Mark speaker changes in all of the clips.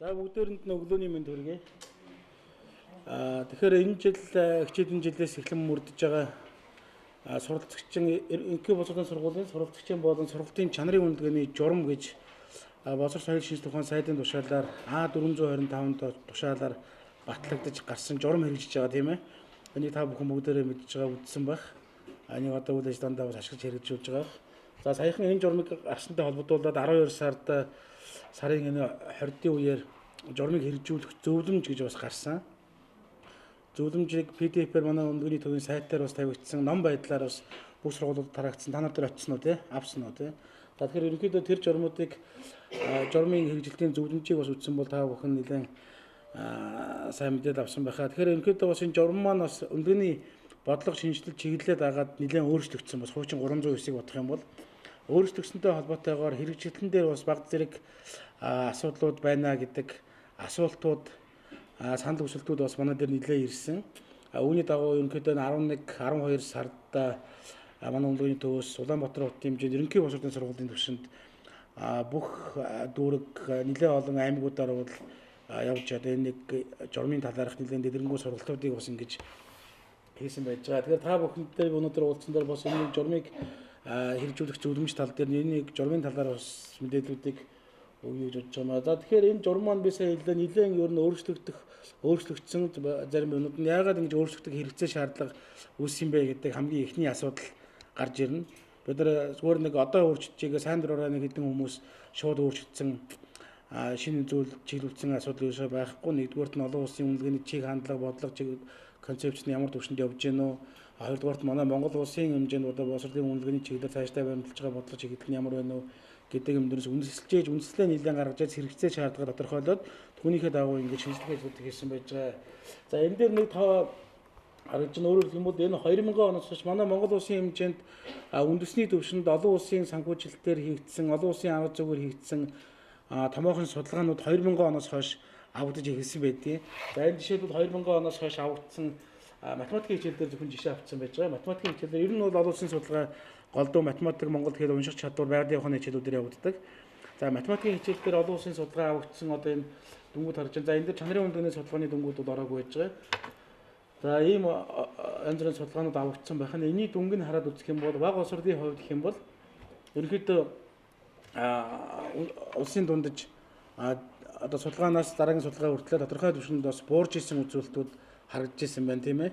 Speaker 1: За бүгдээрэнд нь өглөөний мэнд хүргэе. Тэгэхээр энэ жил хичээлийн жилээс эхлэн мөрдөж байгаа суралцагчин энэхүү боловсролын сургуулийн суралцагчин болон сургалтын чанарын үнэлгээний журам гэж боловсрол соёл шинжилгээ ухааны сайдын тушаалаар А425 тушаалаар батлагдаж гарсан журам хэрэгжиж байгаа тийм ээ. Энийг та бүхэн бүгдээрээ мэдж байгаа үзсэн байх. Энийг одоо үйл ажиллагаандаа бас ашиглаж хэрэгжүүлж байгаа. За саяхан энэ журмыг гарсантай холбогдуулаад 12 сард сарын энэ 20-ийн үеэр журмыг хэрэгжүүлэх зөвлөмж гэж бас гарсан. Зөвлөмжийг PDF-ээр манай өндгөөний төвийн сайтаар бас тавигдсан, ном байдлаар бас бүх сургуулиуд тараагдсан. Та нар дээр очсон уу те? Авсан уу те? За тэгэхээр ерөнхийдөө тэр журмуудыг журмын хэрэгжилтийн зөвлөмжийг бас үзсэн бол та бүхэн нэлээд сайн мэдээлэл авсан байхаа. Тэгэхээр ерөнхийдөө бас энэ журам маань бас өндгөөний бодлого шинжилэл чиглэлээд агаад нэлээд өөрчлөгдсөн. Бас хуучин 309-ийг бодох юм бол өөрчлөгдсөнтэй холбоотойгоор хэрэгжилтэн дээр бас баг зэрэг асуудлууд байна гэдэг асуултууд санал хүсэлтүүд бас манай дээр нэлээд ирсэн. Үүний дагуу ерөнхийдөө 11 12 сард манай өндгөөний төвөөс Улаанбаатар хотын хэмжээнд ерөнхий боловсролын сургуулийн түвшинд бүх дүүрэг нэлээд олон аймагуудаар бол явж байгаа нэг журмын талаарх нэлээд дэдрэнгүү сургалтуудыг бас ингэж хийсэн байж байгаа. Тэгэхээр та бүхэнтэй өнөөдөр уулзсан дээр бас энэ журмыг хэрэгжүүлэх зөвлөмж тал дээр нэг журмын талаар бас мэдээллүүдийг өгье гэж бодож байна. За тэгэхээр энэ журам маань бисаа хэлээ нэлээд ер нь өөрчлөгдсөн зарим юмнууд нь яагаад ингэж өөрчлөгдөх хэрэгцээ шаардлага үүссэн бэ гэдэг хамгийн ихний асуудал гарч ирнэ. Бид нар зүгээр нэг одоо өөрчлөж байгаа сайн дураараа нэг хэдэн хүмүүс шууд өөрчлөгдсөн шинэ зүйл чиглүүлсэн асуудал юусаа байхгүй. Нэгдүгээрт нь олон улсын үнэлгээний чиг хандлага бодлого чиг концепц нь ямар түвшинд явж гэнэ үү? Хоёрдугаарт манай Монгол улсын хэмжээнд одоо боловсролын үнэлгээний чиглэлээр цаашдаа баримталж байгаа бодлого чиглэл нь ямар байна уу гэдэг юмдэрс үндэслэлээ нэлээд гаргаж хэрэгцээ шаардлага тодорхойлоод түүнийхээ дагуу ингэж шинжилгээ хийдэг хийсэн байж байгаа. За энэ дээр нэг тав харагдж нь өөрөөр хэлбэл энэ 2000 оноос хойш манай Монгол улсын хэмжээнд үндэсний төвшөнд олон улсын санхүүжилтээр хийгдсэн, олон улсын арга зүгээр хийгдсэн томоохон судалгаанууд 2000 оноос хойш авагдаж эхэлсэн байдгийг. За энэ жишээлбэл 2000 оноос хойш авагдсан математикийн хичээлээр зөвхөн жишээ авчихсан байж байгаа. Математикийн хичээлээр ер нь бол олон улсын судалгаа голдуу математик Монгол хэлээр унших чадвар байгалийн ухааны хичээлүүдээр явагддаг. За математикийн хичээл дээр олон улсын судалгаа авагдсан одоо энэ дүнгууд харж байна. За энэ дээр чанарын үнэлгээний судалгааны дүнгууд бол ороогүй байж байгаа. За ийм янз бүрийн судалгаанууд авагдсан байх нь энэний дүнг нь хараад үзэх юм бол бага боловсролын хувьд гэх юм бол ерөнхийдөө улсын дундаж одоо судалгаанаас дараагийн судалгаа хүртэл тодорхой түвшинд бас буурж исэн үзүүлэлтүүд харагдаж исэн байна тийм ээ.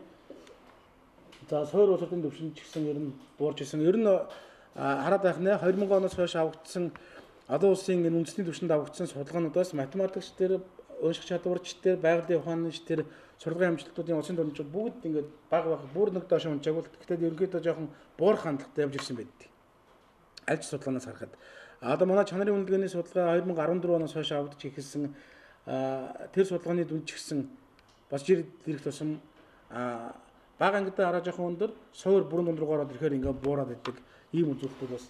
Speaker 1: За суур боловсролын түвшинд ч гэсэн ер нь буурж исэн. Ер нь хараад байх нэ 2000 оноос хойш авагдсан олон улсын энэ үндэсний түвшинд авагдсан судалгаануудаас математикч дээр унших чадварч дээр байгалийн ухаанч дээр сурлагын амжилтуудын улсын дундаж бүгд ингээд баг бүр нэг доош унчаагүй. Гэхдээ ерөнхийдөө жоохон буурах хандлагатай явж ирсэн байдаг. Аль ч судалгаанаас харахад одоо манай чанарын үнэлгээний судалгаа 2014 оноос хойш авагдаж эхэлсэн тэр судалгааны дүн ч гэсэн бас жир зэрэг тусам бага ангидаа хараа жоохон өндөр суур бүрэн дунд руугаар ирэхээр ингээд буураад идэг ийм үзүүлэлтүүд бас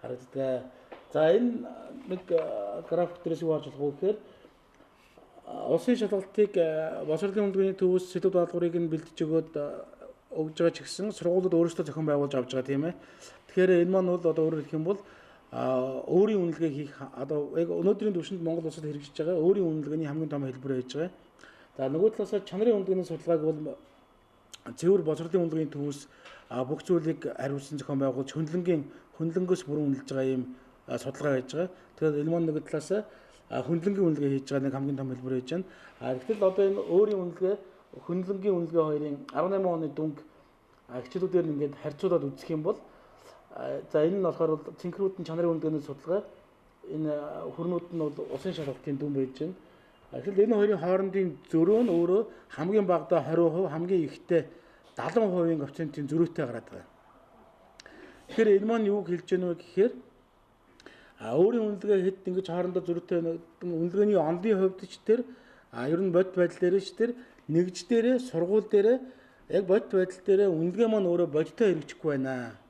Speaker 1: харагддаг. За энэ нэг график дээрээс юу харж болох вэ гэхээр улсын шалгалтыг боловсролын үнэлгээний төвөөс сэдв даалгаврыг нь бэлдэж өгөөд өгж байгаа ч гэсэн сургуулиуд өөрсдөө зохион байгуулж авч байгаа тийм ээ. Тэгэхээр энэ маань бол одоо өөрөөр хэлэх юм бол өөрийн үнэлгээ хийх одоо яг өнөөдрийн түвшинд Монгол улсад хэрэгжиж байгаа өөрийн үнэлгээний хамгийн том хэлбэр байж байгаа. За нөгөө талаас чанарын үнэлгээний судалгааг бол цэвэр боловсролын үнэлгээний төвөөс бүх зүйлийг хариуцсан зохион байгуулж хөндлөнгөөс бүрэн үнэлж байгаа юм судалгаа байж байгаа. Тэгэхээр энэ маань нэг талаас хөндлөнгийн үнэлгээ хийж байгаа нэг хамгийн том хэлбэр байж байна. Гэтэл одоо энэ өөрийн үнэлгээ хөндлөнгийн үнэлгээ хоёрын 18 оны дүнг хичээлүүдээр ингээд харьцуулаад үзэх юм бол за энэ нь болохоор цэнхрүүд нь чанарын үнэлгээний судалгаа энэ хүрнүүд нь бол улсын шалгалтын дүн байж байна. Тэгэхээр энэ хоёрын хоорондын зөрөө нь өөрөө хамгийн багадаа 20%, хамгийн ихтэй 70% коэффициентийн зөрүүтэй гараад байгаа. Тэгэхээр энэ маань юу хэлж гэнэ вэ гэхээр өөрийн үнэлгээ хэд ингэж хоорондоо зөрүүтэй үнэлгээний онлын хувьд ч тэр ер нь бод байдал дээр ч тэр нэгж дээрээ сургууль дээрээ яг бод байдал дээрээ үнэлгээ маань өөрөө бодтой хэрэгжихгүй байна.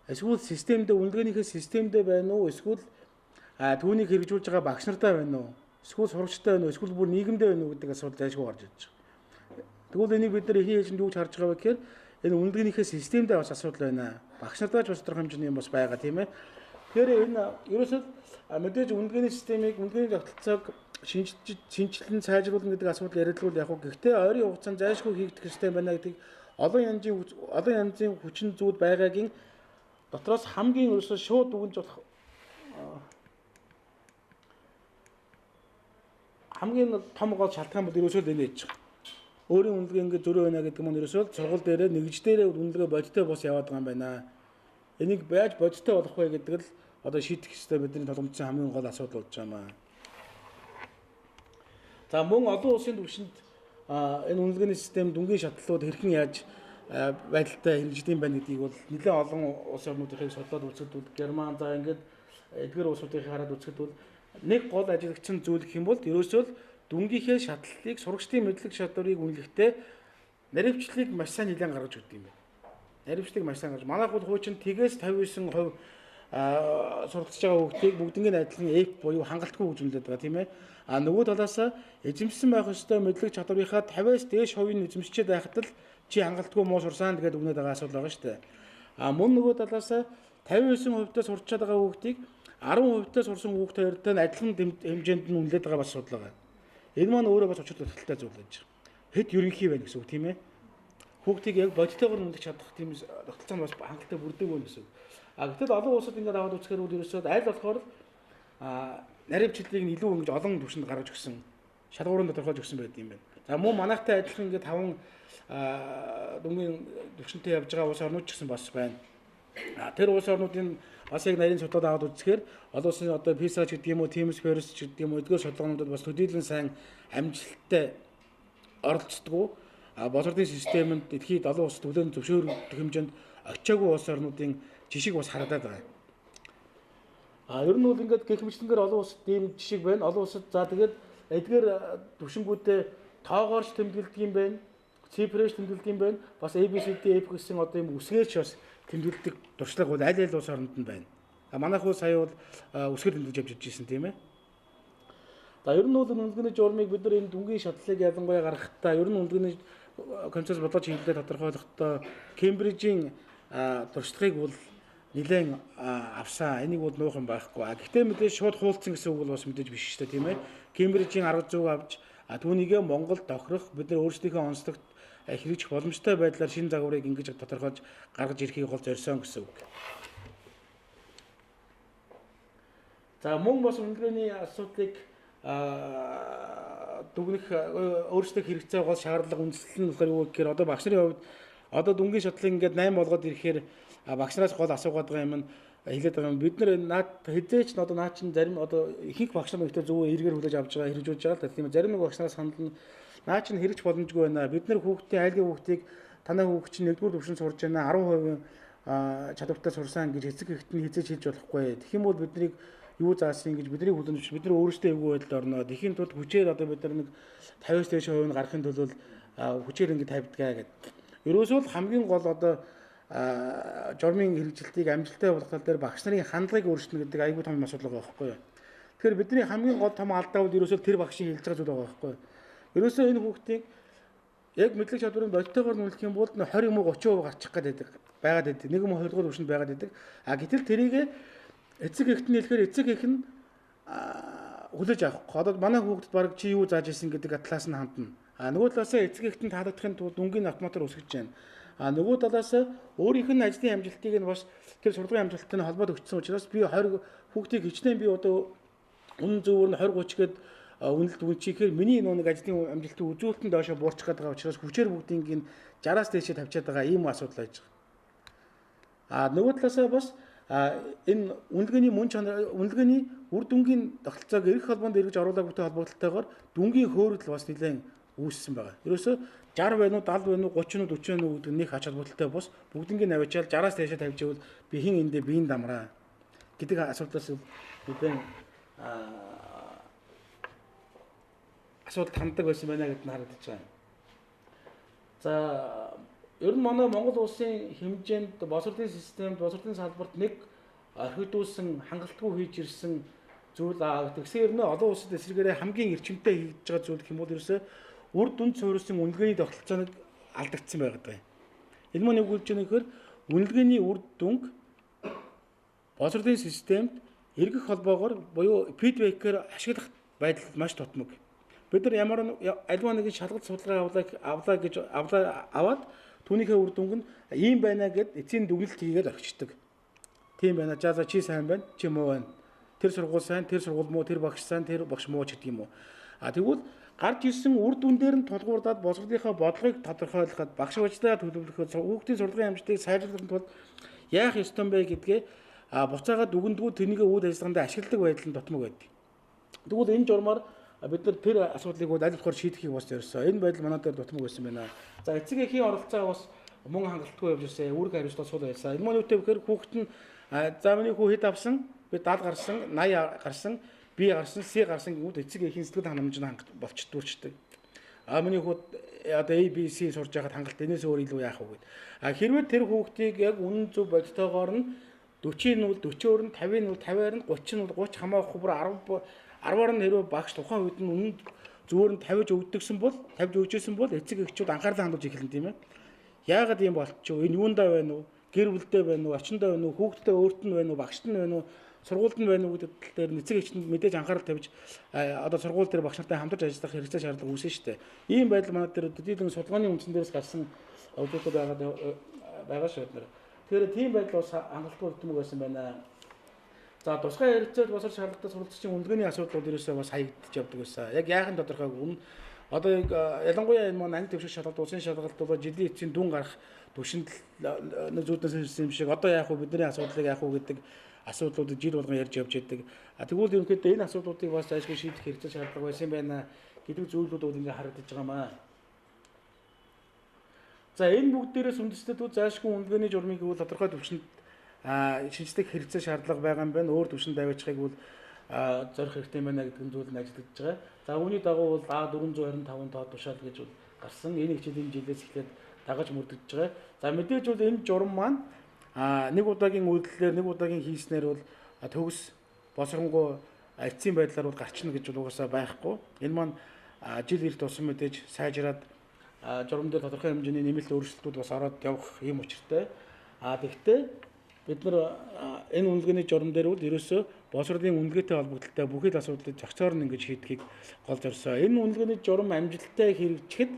Speaker 1: Эсвэл системдээ үнэлгээнийхээ системдээ байна уу? Эсвэл түүнийг хэрэгжүүлж байгаа багш нартай байна уу? Эсвэл сурагчтай байна уу? Эсвэл бүр нийгэмдээ байна уу гэдэг асуудал айшгүй гарч ирж байгаа. Тэгвэл энийг бид нар эхний ээлжинд юу гэж харж байгаа вэ гэхээр энэ үнэлгээнийхээ системдээ бас асуудал байна. Багш нартаа ч бас тодорхой хэмжээний юм бас байгаа тийм ээ. Тэгэхээр энэ ерөөсөө мэдээж үнэлгээний системийг үнэлгээний тогтолцоог шинжилэн сайжруулна гэдэг асуудал яригдвал яг хөө гэхдээ ойрын хугацаанд зайлшгүй хийгдэх ёстой байна гэдэг олон янзын хүчин зүйл байгаагийн дотроос хамгийн ерөөсөө шууд дүгнж болох хамгийн том гол шалтгаан бол ерөөсөө л энэ ээж байгаа. Өөрийн үнэлгээ ингээд зөрөө байна гэдэг нь ерөөсөө сургууль дээрээ нэгж дээрээ үнэлгээ бодиттой бос яваад байгаа юм байна. Энийг яаж бодиттой болох вэ гэдэг л одоо шийдэх ёстой бидний толгомцсон хамгийн гол асуудал болж байгаа юм. За мөн олон улсын түвшинд энэ үнэлгээний систем дүнгийн шатлалууд хэрхэн яаж байдалтай хэрэгжиж юм байна гэдгийг бол нэлээд олон улс орнуудыг судлаад үзэхэд бол Герман за ингээд эдгээр улсуудыг хараад үзэхэд бол нэг гол ажиглагчсан зүйл гэх юм бол ерөөсөө л дүнгийнхээ шатлалыг сурагчдын мэдлэг чадварыг үнэлэхдээ наривчлалыг маш сайн нэлээд гаргаж өгдөг юм байна. Наривчлалыг маш сайн гаргаж. Манайх бол хуучин тгээс 59% суралцж байгаа хүүхдийг бүгднийг адилхан F буюу хангалтгүй гэж үнэлдэг байгаа тийм ээ. Нөгөө талаас эзэмшсэн байх ёстой мэдлэг чадварынхаа 50-аас дээш хувийн эзэмшчихэд байхад л чи хангалтгүй муу сурсан гэдэг үгнэд байгаа асуудал байгаа шүү дээ. Мөн нөгөө талаас 59% таа сурч байгаа хүүхдийг 10% таа сурсан хүүхд хоёртой нь адилхан хэмжээнд нь үнэлээд байгаа бас асуудал байгаа. Энэ маань өөрөө бас очиж баталтай зүйл байж байгаа. Хэд ерөнхий байна гэсэн үг тийм ээ. Хүүхдийг яг бодитойгоор үнэлж чадах тийм тогтолцоо нь бас хангалттай бүрдэг байна гэсэн үг. Гэтэл олон улсад ингээд аваад үзэхээр үл ерөөсөө аль болохоор наривчлалыг илүү ингэж олон түвшинд гаргаж өгсөн шалгуурын тодорхойлж өгсөн байдаг юм байна. За мөн манайхтай адилхан ингээд 5 дүнгийн түвшинтэй явж байгаа улс орнууд ч гэсэн бас байна. Тэр улс орнуудын бас яг нарийн судлаад аваад үзэхээр олон улсын одоо PISA ч гэдэг юм уу, TIMSS Ferris ч гэдэг юм уу, эдгээр судалгаануудад бас төдийлөн сайн амжилттай оролцдог. Боловсролын системд дэлхийд олон улсад хүлээн зөвшөөрөх хэмжээнд очиагүй улс орнуудын жишг бас харагдаад байгаа. Ер нь бол ингээд гэх мэтлэнгээр олон улсад ийм жишг байна. Олон улсад за тэгээд эдгээр төвшингүүдээ тоогоорч тэмдэглэдэг юм байна. Цифрэж тэмдэглэдэг юм байна. Бас ABCD F гэсэн одоо юм үсгээрч бас тэмдэглэдэг туршлага бол аль аль улс оронд нь байна. Манайх бол сая бол үсгээр тэмдэглэж явж ирсэн тийм ээ. За ер нь бол үнэлгээний журмыг бид нар энэ дүнгийн шатлалыг ялангуяа гаргахдаа ер нь үнэлгээний концепц бодож хэлбэлээ тодорхойлохдоо Кембрижийн туршлагыг бол нэлээд авсан. Энийг бол нуух юм байхгүй. Гэхдээ мэдээж шууд хуулцсан гэсэн үг бол бас мэдээж биш шүү дээ тийм ээ. Кембрижийн арга зүйг авч түүнийгээ Монголд тохирох бид нар өөрсдийнхөө онцлогт хэрэгжих боломжтой байдлаар шинэ загварыг ингэж тодорхойлж гаргаж ирэхийг бол зорьсон гэсэн үг. За мөн бас үнэлгээний асуудлыг дүгнэх өөрсдөө хэрэгцээ гол шаардлага үндэслэл нь болохоор юу гэхээр одоо багш нарын хувьд одоо дүнгийн шатлалыг ингээд 8 болгоод ирэхээр багш нараас гол асуугаад байгаа юм нь хэлээд байгаа юм. Бид нар наад хэзээч одоо наа чин зарим одоо ихэнх багш нар ихтэй зөвхөн эргээр хүлээж авч байгаа хэрэгжүүлж байгаа л да. Тийм зарим нэг багш нараас хандл нь наа чин хэрэгж боломжгүй байна. Бид нар хүүхдийн айлын хүүхдийг танай хүүхд чинь 1-р төвшин сурж байна 10% чадвартай сурсан гэж эцэг эхт нь хизээж хэлж болохгүй. Тэгэх юм бол биднийг юу заасан гэж бидний хүлэмж бид нар өөрсдөө эвгүй байдалд орноо. Тэхийн тулд хүчээр одоо бид нар нэг 50-аас дээш хувийг гаргахын тулд хүчээр ингэ тавьдгаа гэдэг. Ерөөсөө л хамгийн гол одоо журмын хэрэгжилтийг амжилттай болгох тал дээр багш нарын хандлагыг өөрчилнө гэдэг айгүй том асуудал байгаа байхгүй юу. Тэгэхээр бидний хамгийн гол том алдаа бол ерөөсөө тэр багшийн хэлж байгаа зүйл байгаа байхгүй юу. Ерөөсөө энэ хүүхдийг яг мэдлэг чадварын бодтойгоор нүлэх юм бол 20 юм уу 30% гарчих гээд байгаад байдаг. Нэг юм 2 дугаар төвшөнд байгаад байдаг. Гэтэл тэрийг эцэг эхт нь хэлэхээр эцэг эх нь хүлээж авахгүй. Одоо манай хүүхдэд баг чи юу зааж исэн гэдэг атлаас нь хандна. Нөгөө талаас эцэг эхт нь таалагдахын тулд дүнгийн автоматар үсгэж байна. Нөгөө талаас өөрийнх нь ажлын амжилтыг нь бас тэр сургуулийн амжилттай нь холбоод өгсөн учраас би 20 хүүхдийг хичнээн би одоо үнэн зөвөр нь 20 30 гээд үнэлт үнчихээр миний нэг ажлын амжилтыг үзүүлэлтэн доошо буурчих гээд байгаа учраас хүчээр бүгдийг нь 60-аас дээшээ тавьчихад байгаа ийм асуудал байж байгаа. Нөгөө талаас бас энэ үнэлгээний мөн чанар үнэлгээний үр дүнгийн тогтолцоог эрх холбоонд эргэж оруулаагүйтэй холбогдлолтойгоор дүнгийн хөөрөл бас нэлээд үүссэн байгаа. Ерөөсөө 60 байна уу 70 байна уу 30 уу 40 уу гэдэг нэг хач холбогдлолтой бос бүгднийг навчаал 60-аас дээшээ тавьж ивэл би хин эндээ биеийн дамраа гэдэг асуудлаас бидний асуудал ханддаг байсан байна гэдээ харагдаж байгаа. За ер нь манай Монгол улсын хэмжээнд боловсролын системд боловсролын салбарт нэг орхидуулсан хангалтгүй хийж ирсэн зүйл тэгсэн ер нь олон улсад эсрэгээрээ хамгийн эрчимтэй хийж байгаа зүйл гэх юм бол ерөөсөө үр дүнд суурилсан үнэлгээний тогтолцоог алдагдсан байдаг. Энэ маань юу гэж байна гэхээр үнэлгээний үр дүнг боловсролын системд эргэх холбоогоор буюу фидбэкээр ашиглах байдал маш тутмаг. Бид нар ямар альва нэгэн шалгалт судалгаа авлаа гэж аваад түүнийхээ үр дүнг нь ийм байна гэд эцсийн дүгнэлт хийгээд орчдөг. Тийм байна. За чи сайн байна, чи муу байна. Тэр сургууль сайн, тэр сургууль муу, тэр багш сайн, тэр багш муу ч гэдэг юм уу. Тэгвэл гарч ирсэн үр дүн дээр нь тулгуурлаад боловсролынхаа бодлогыг тодорхойлоход багш бажлаа төлөвлөхөд хүүхдийн сургуулийн амжилтыг сайжруулахын тулд яах ёстой бэ гэдгээ буцаагаад дүгнэдгүү тэрнийг үйл ажиллагаанд ашигладаг байдал нь дутмаг байдаг. Тэгвэл энэ журмаар бид нар тэр асуудлыг аль болохоор шийдэхийг бас зорьсон. Энэ байдал манай дээр дутмаг байсан байна. За эцэг эхийн оролцоо бас мөн хангалтгүй явж ирсэн. Үүрэг хариуцлага сул байсан. Энэ маань юу гэхээр хүүхэд нь за миний хүү хэд авсан? Би 70 гарсан, 80 гарсан, би гарсан, C гарсан гэвэл эцэг эхийн сэтгэл ханамж нь болчдуулчдаг. Миний хүү одоо A B C сурж байхад хангалт энэс өөр илүү яах вэ гэд. Хэрвээ тэр хүүхдийг яг үнэн зөв бодтойгоор нь 40-ийн нь 40-өөр нь 50-ийн нь 50-аар нь 30-ийн нь 30 хамаахгүй бүр 10-аар нь хэрвээ багш тухайн үед нь үнэн зүгээр нь 50 өгдөгсөн бол 50 өгчээсэн бол эцэг эхчүүд анхаарлаа хандуулж эхэлнэ тийм ээ. Яагаад ийм болчихв? Энэ юундаа байна уу? Гэр бүлдээ байна уу? Очиндоо байна уу? Хүүхдтэй өөрт нь байна уу? Багшд нь байна уу? Сургуульд нь байна уу гэдэг тал дээр эцэг эхчэнд мэдээж анхаарал тавьж одоо сургууль дээр багш нартай хамтарч ажиллах хэрэгцээ шаардлага үүснэ шүү дээ. Ийм байдал манай дээр төдийлөн судалгааны үндсэн дээрээс гарсан өвлөдөө байгаа шүү дээ. Тэгэхээр тийм байдал бас хангалтгүй өгдөг байсан байна. За тусгай хэрэгцээд босол шаардлагатай сурвалжчийн үнэлгээний асуудлууд ерөөсөө бас хаягдчих явдаг байсан. Яг яахан тодорхойгүй. Одоо ялангуяа энэ маань анги төвшин шалгалт, улсын шалгалт бол жилийн эцсийн дүн гарах төвшөнд нэг зүйднээс ирсэн юм шиг одоо яах вэ бидний асуудлыг яах вэ гэдэг асуудлуудыг жил болгон ярьж явж байдаг. Тэгвэл ерөнхийдөө энэ асуудлуудыг бас зайлшгүй шийдэх хэрэгцээ шаардлага байсан байна гэдэг зүйлүүд бол ингээ харагдаж байгаамаа. За энэ бүгд дээрээс үндэслэлүүд зайлшгүй үнэлгээний журмыг бол тодорхой төвшөнд шинжлэх хэрэгцээ шаардлага байгаа юм байна. Өөр төвшөнд аваачихыг бол зорих хэрэгтэй байна гэдэг зүйл нь ажиллагдаж байгаа. За үүний дагуу бол A425 тоо тушаал гэж бол гарсан. Энэ хичээлийн жилээс эхлээд дагаж мөрдөж байгаа. За мэдээж бол энэ журам маань нэг удаагийн үйлдэлээр нэг удаагийн хийснээр бол төгс босронгоо эцсийн байдлаар бол гарчна гэж бол угаасаа байхгүй. Энэ маань жил ирт тулсан мэдээж сайжраад журам дээр тодорхой хэмжээний нэмэлт өөрчлөлтүүд бас ороод явах юм учиртай. Тэгэхдээ бид нар энэ үнэлгээний журам дээр бол ерөөсөө боловсролын үнэлгээтэй холбогдлолтой бүхэл асуудлыг зохицоор нь ингэж шийдэхийг гол зорьсон. Энэ үнэлгээний журам амжилттай хэрэгжихэд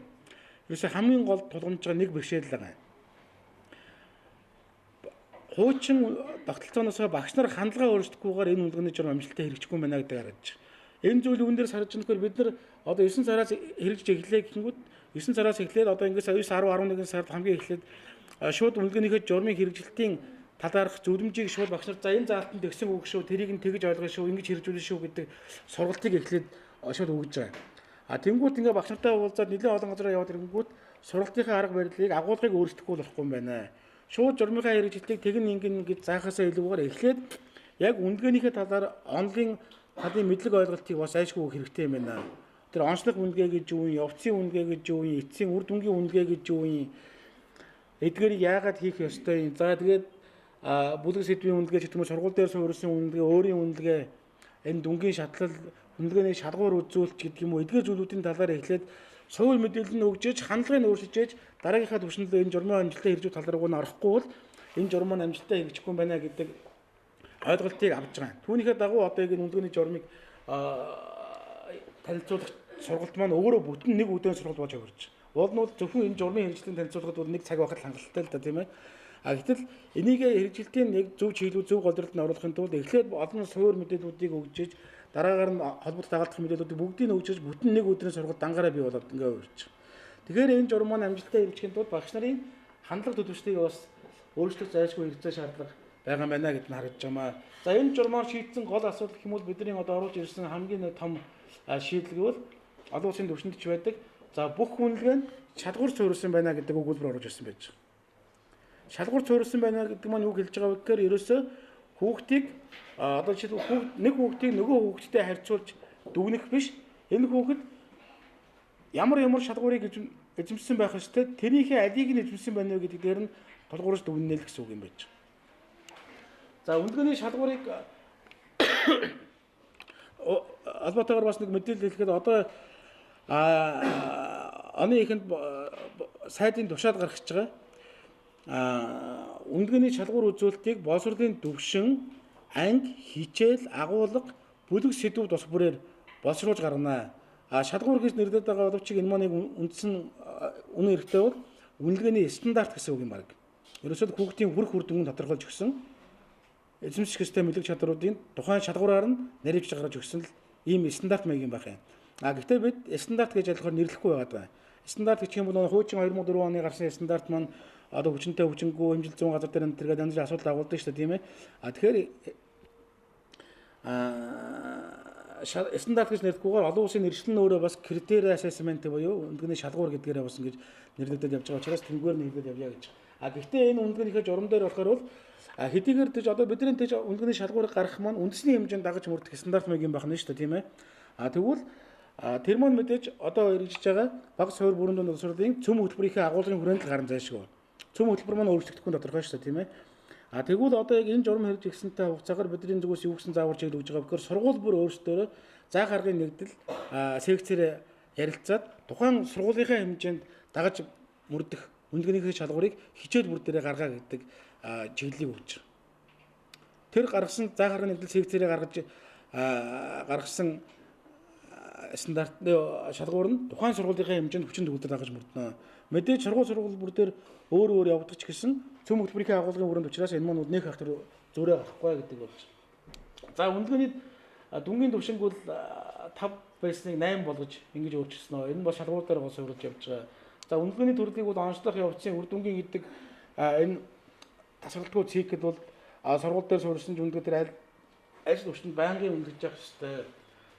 Speaker 1: ерөөсөө хамгийн гол тулгамж байгаа нэг бэрхшээл байгаа. Хуучин тогтолцооноос багш нар хандлага өөрчлөхгүйгээр энэ үнэлгээний журам амжилттай хэрэгжихгүй байна гэдэг харагдаж байна. Энэ зүйл үүн дээр сарж нөхөр бид нар одоо 9 сараас хэрэгжиж эхлэе гэнгүүт 9 сараас эхлээд одоо ингээс 9 10 11 сард хамгийн эхлээд шууд үнэлгээнийхээ журмын хэрэгжилтийн талаарх зөвлөмжийг шууд багш нар за энэ заалтанд тэгсэн үг шүү, тэрийг нь тэгж ойлгоно шүү, ингэж хэрэгжүүлнэ шүү гэдэг сургалтыг эхлээд шууд өгж байгаа. Тэнгүүт ингээ багш нартай уулзаад нэлээд олон газараа яваад ирэнгүүт сургалтынхаа арга барилыг агуулгыг өөрчлөхгүй болохгүй юм байна. Шууд журмынхаа хэрэгжилтийг тэгэн ингэн гэж заахаасаа илүүгээр эхлээд яг үнэлгээнийхээ талаар онлын талын мэдлэг ойлголтыг бас айшгүй хэрэгтэй юм байна. Тэр онцлог үнэлгээ гэж юу юм, явцын үнэлгээ гэж юу юм, эцсийн үр дүнгийн үнэлгээ гэж юу юм, эдгээрийг яагаад хийх ёстой юм. За тэгээд бүлэг сэдвийн үнэлгээ ч гэх юм уу сургууль дээр суурилсан үнэлгээ, өөрийн үнэлгээ, энэ дүнгийн шатлал, үнэлгээний шалгуур үзүүлэлт гэдэг юм уу эдгээр зүйлүүдийн талаар эхлээд суур мэдээлэл нь өгж хандлагыг өөрчилж дараагийнхаа түвшинлөө энэ журмын амжилттай хэрэгжүүлэх тал руу орохгүй бол энэ журм маань амжилттай хэрэгжихгүй байна гэдэг ойлголтыг авч байгаа. Түүнийхээ дагуу одоо энэ үнэлгээний журмыг танилцуулах сургалт маань өөрөө бүтэн нэг өдрийн сургалт болж өгөрч. Уул нь бол зөвхөн энэ журмын хэрэгжилтийн танилцуулгад бол нэг цаг байхад хангалттай л да тийм ээ. Гэтэл энийг хэрэгжилтийн нэг зөв чиглэл зөв голдролд нь оруулахын тулд эхлээд олон суур мэдээллүүдийг өгж дараагаар нь холбогд дагалдах мэдээллүүдийг бүгдийг нь өгч бүтэн нэг өдрийн сургалт дангаараа бий болоод ингээ өрч. Тэгэхээр энэ журм маань амжилттай хэрэгжихийн тулд багш нарын хандлага төлөвчлөлийг бас өөрчлөх зайлшгүй хэрэгцээ шаардлага байгаа байна гэдг нь харагдж байна. За энэ журмаар шийдсэн гол асуудал гэх юм бол бидний одоо оруулж ирсэн хамгийн том шийдэл гэвэл олон улсын түвшинд ч байдаг. За бүх үнэлгээ нь шалгуур суурилсан байна гэдэг өгүүлбэр оруулж ирсэн байж байгаа. Шалгуур суурилсан байна гэдэг маань юу хэлж байгаа вэ гэхээр ерөөсөө хүүхдийг одоо жишээ нэг хүүхдийг нөгөө хүүхдтэй харьцуулж дүгнэх биш. Энэ хүүхэд ямар шалгуурыг эзэмшсэн байх ёстой, тэрийнхээ алийг нь эзэмшсэн байна вэ гэдэг дээр нь тулгуурлаж дүгнэнэ л гэсэн үг юм байж байгаа. За үнэлгээний шалгуурыг албатаагаар бас нэг мэдээлэл хэлэхэд одоо оны ихэнд сайдын тушаал гаргаж байгаа. Үнэлгээний шалгуур үзүүлэлтийг боловсролын төвшин, анги, хичээл, агуулга, бүлэг сэдвүүд бас бүрээр боловсруулж гаргана. Шалгуур гэж нэрлэдэг байгаа боловч энэ маань нэг үндсэн үнэн хэрэгтэй бол үнэлгээний стандарт гэсэн үг юм байна. Ерөөсөө хүүхдийн хүрх үр дүнг тодорхойлж өгсөн эзэмших систем мэлэг чадруудын тухайн шалгуураар нь нарийвч гаргаж өгсөн л ийм стандарт маяг юм байх юм. Гэхдээ бид стандарт гэж ялахаар нэрлэхгүй байгаа. Стандарт гэх юм бол хуучин 2004 оны гарсан стандарт маань одоо хүчинтэй хүчингүй хэмжил 100 газар дээр энэ төргээд янз бүрийн асуудал агуулдаг шүү дээ, тийм ээ. Тэгэхээр стандарт гэж нэрлэхгүйгээр олон улсын нэршлэн өөрөө бас критерий ассессмент буюу үнэлгээний шалгуур гэдгээрээ бас ингэж нэрлэгдэж явж байгаа учраас тэнгүүр нэрлэгдэж явъя гэж. Гэхдээ энэ үнэлгээнийхээ журам дээр болохоор бол хэдийгээр тийж одоо бидний тийж үнэлгээний шалгуурыг гаргах маань үндэсний хэмжээнд дагаж мөрдөх стандарт маяг юм байна шүү дээ, тийм ээ. Тэгвэл тэр маань мэдээж одоо хэрэгжиж байгаа багц хувир бүрэн дунд улсуудын цөм хөтөлбөрийнхээ агуулгын хүрээнд л гарна зайлшгүй. Цөм хөтөлбөр маань өөрчлөгдөхгүй тодорхой шүү дээ, тийм ээ. Тэгвэл одоо яг энэ журам хэрэгжих гэсэнтэй хугацаагаар бидний зүгээс юу гэсэн заавар чиглэж өгж байгаа бэхээр сургууль бүр өөрсдөө заа гаргын нэгдэл секцээр ярилцаад тухайн сургуулийнхаа хэмжээнд дагаж мөрдөх үнэлгээнийхээ шалгуурыг хичээл бүр дээрээ гаргаа гэдэг чиглэлийг өгч байгаа. Тэр гаргасан заа гаргын нэгдэл секцээр гаргасан стандартны шалгуур нь тухайн сургуулийнхаа хэмжээнд хүчин төгөлдөр дагаж мөрдөнө. Мэдээж сургууль бүр дээр өөр явагдаж ч гэсэн цөм хөтөлбөрийн агуулгын хүрээнд учраас энэ маань нэг хахтар зөөрэ гарахгүй гэдэг болж. За үнэлгээний дүнгийн түвшинг бол 5 байсныг 8 болгож ингэж өөрчилсөн нь. Энэ бол шалгуур дээр гол суурилж явж байгаа. За үнэлгээний төрлийг бол онцлох явцын үр дүнгийн гэдэг энэ тасралтгүй цикл бол сургууль дээр суурилсан үнэлгээ дээр аль төвшөнд байнгын үнэлж явах хэрэгтэй.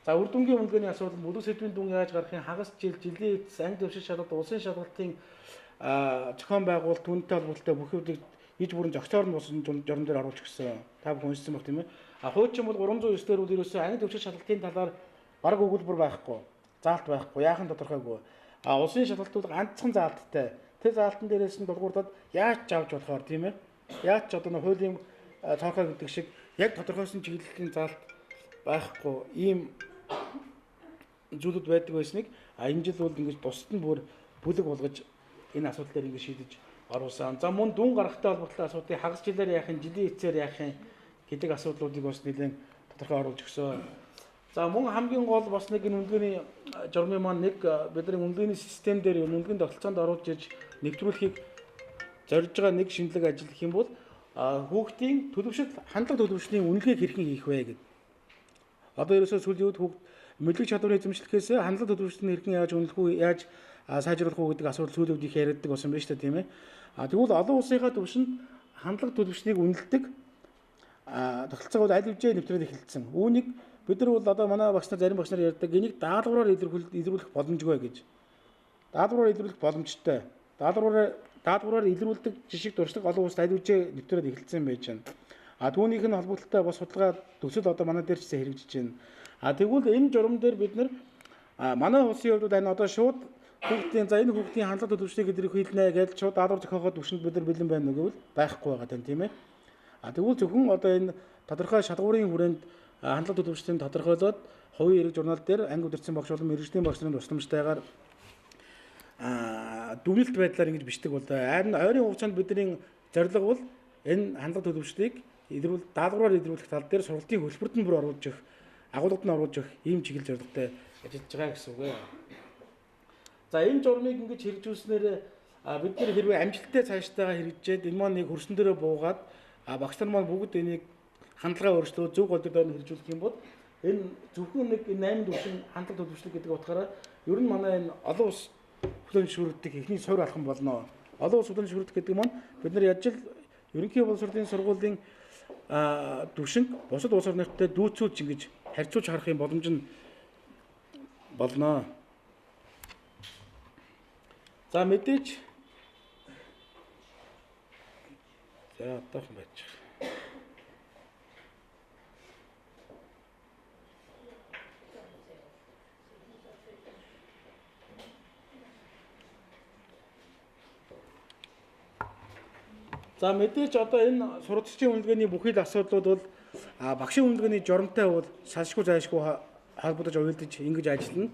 Speaker 1: За үр дүнгийн үнэлгээний асуудал бүлэг сэдвийн дүн яаж гарахын хагас жилийн эцэс анги дэвшил шалгалт улсын шалгалтын зохион байгуулалт түүнтэй холбоотой бүх юмыг иж бүрэн зохицоор нь болсон журам дээр оруулж өгсөн. Та бүхэн уншсан баг тийм ээ. Хуучин бол 309 дээр бол ерөөсөө анги дэвшил шалгалтын талаар бараг өгүүлбэр байхгүй. Заалт байхгүй. Яахан тодорхойгүй. Улсын шалгалт бол ганцхан заалттай. Тэр заалтан дээрээс нь дулгуурдаад яаж авч болохоор тийм ээ. Яаж ч одоо хуулийн цаохоо гэдэг шиг яг тодорхойсон чиглэлийн заалт байхгүй. Ийм зүйлүүд байдаг байсныг энэ жил бол ингэж тусад нь бүр бүлэг болгож энэ асуудал дээр ингэ шийдэж оруулсан. За мөн дүн гарахтай холбоотой асуудлыг хагас жилээр яах юм, жилийн эцээр яах юм гэдэг асуудлуудыг бас нэлээд тодорхой оруулж өгсөн. За мөн хамгийн гол бас нэг энэ үнэлгээний журмын маань нэг бидний үнэлгээний систем дээр үнэлгээний тогтолцоонд оруулж иж нэвтрүүлэхийг зорж байгаа нэг шинэлэг ажил гэх юм бол хүүхдийн төлөвшөлт хандлага төлөвшлийн үнэлгээг хэрхэн хийх вэ гэдэг. Одоо ерөөсөө сүүлийн үед хүүхд мэдлэг чадварыг эзэмшлэхээс хандлага төлөвшлийг хэрхэн яаж үнэлэх үү, яаж сайжруулах уу гэдэг асуудал сүүлийн үед их яригддаг болсон байна шүү дээ, тийм ээ. Тэгвэл олон улсынхаа төвшөнд хандлага төлөвшлийг үнэлдэг тогтолцоог бол аль хэвчээ нэвтрээд эхэлсэн. Үүнийг бид нар бол одоо манай багш нар зарим багш нар ярьдаг энийг даалгавраар илрүүлэх боломжгүй гэж. Даалгавраар илрүүлэх боломжтой. Даалгавраар илрүүлдэг жишг дуршлаг олон улсад аль хэвчээ нэвтрээд эхэлсэн байж байна. Түүнийх нь холбогдолтой бас судалгаа төсөл одоо манай дээр ч хэрэгжиж байна. Тэгвэл энэ журам дээр бид нар манай улсын хувьд энэ одоо шууд хүүхдийн за энэ хүүхдийн хандлага төлөвшлийг илэрхийлэх хэлнэ гэж шууд даалгавар зохиоход төвшөнд бид нар бэлэн байна гэвэл байхгүй байгаа тань тийм ээ. Тэгвэл зөвхөн одоо энэ тодорхой шалгуурын хүрээнд хандлага төлөвшлийн тодорхойлоод хувийн эрэг журнал дээр анги удирдсан багш болон мэргэжлийн багш нарын тусламжтайгаар дүгнэлт байдлаар ингэж бичдэг бол харин ойрын хугацаанд бидний зорилго бол энэ хандлага төлөвшлийг даалгавраар илрүүлэх тал дээр сургалтын хөлбөрт нь бүр оруулж өгөх, агуулгад нь оруулж өгөх ийм чиглэл зорилготой ажиллаж байгаа гэсэн үг ээ. За энэ журмыг ингэж хэрэгжүүлснээр бид нэр хэрвээ амжилттай цаашдаа хэрэгжээд энэ маань нэг хөрсөн дээрээ буугаад багш нар маань бүгд энийг хандлагаа өөрчлөө зөв гол дээр хэрэгжүүлэх юм бол энэ зөвхөн нэг 8 төвшин хандлага төлөвшлэг гэдэг утгаараа ер нь манай энэ олон улс хүлээн зөвшөөрдөг ихний суур алхам болно. Олон улс хүлээн зөвшөөрдөг гэдэг маань бид нар яаж л ерөнхий боловсролын сургуулийн түвшинг бусад улс орнуудтай дүүцүүлж ингэж харьцуулж харах юм боломж нь болно. За мэдээж за одоохон байж байгаа. За мэдээж одоо энэ сурвалжчийн үнэлгээний бүхий л асуудлууд бол багшийн үнэлгээний журамтай бол салшгүй зайлшгүй холбогдож уялдаж ингэж ажиллана.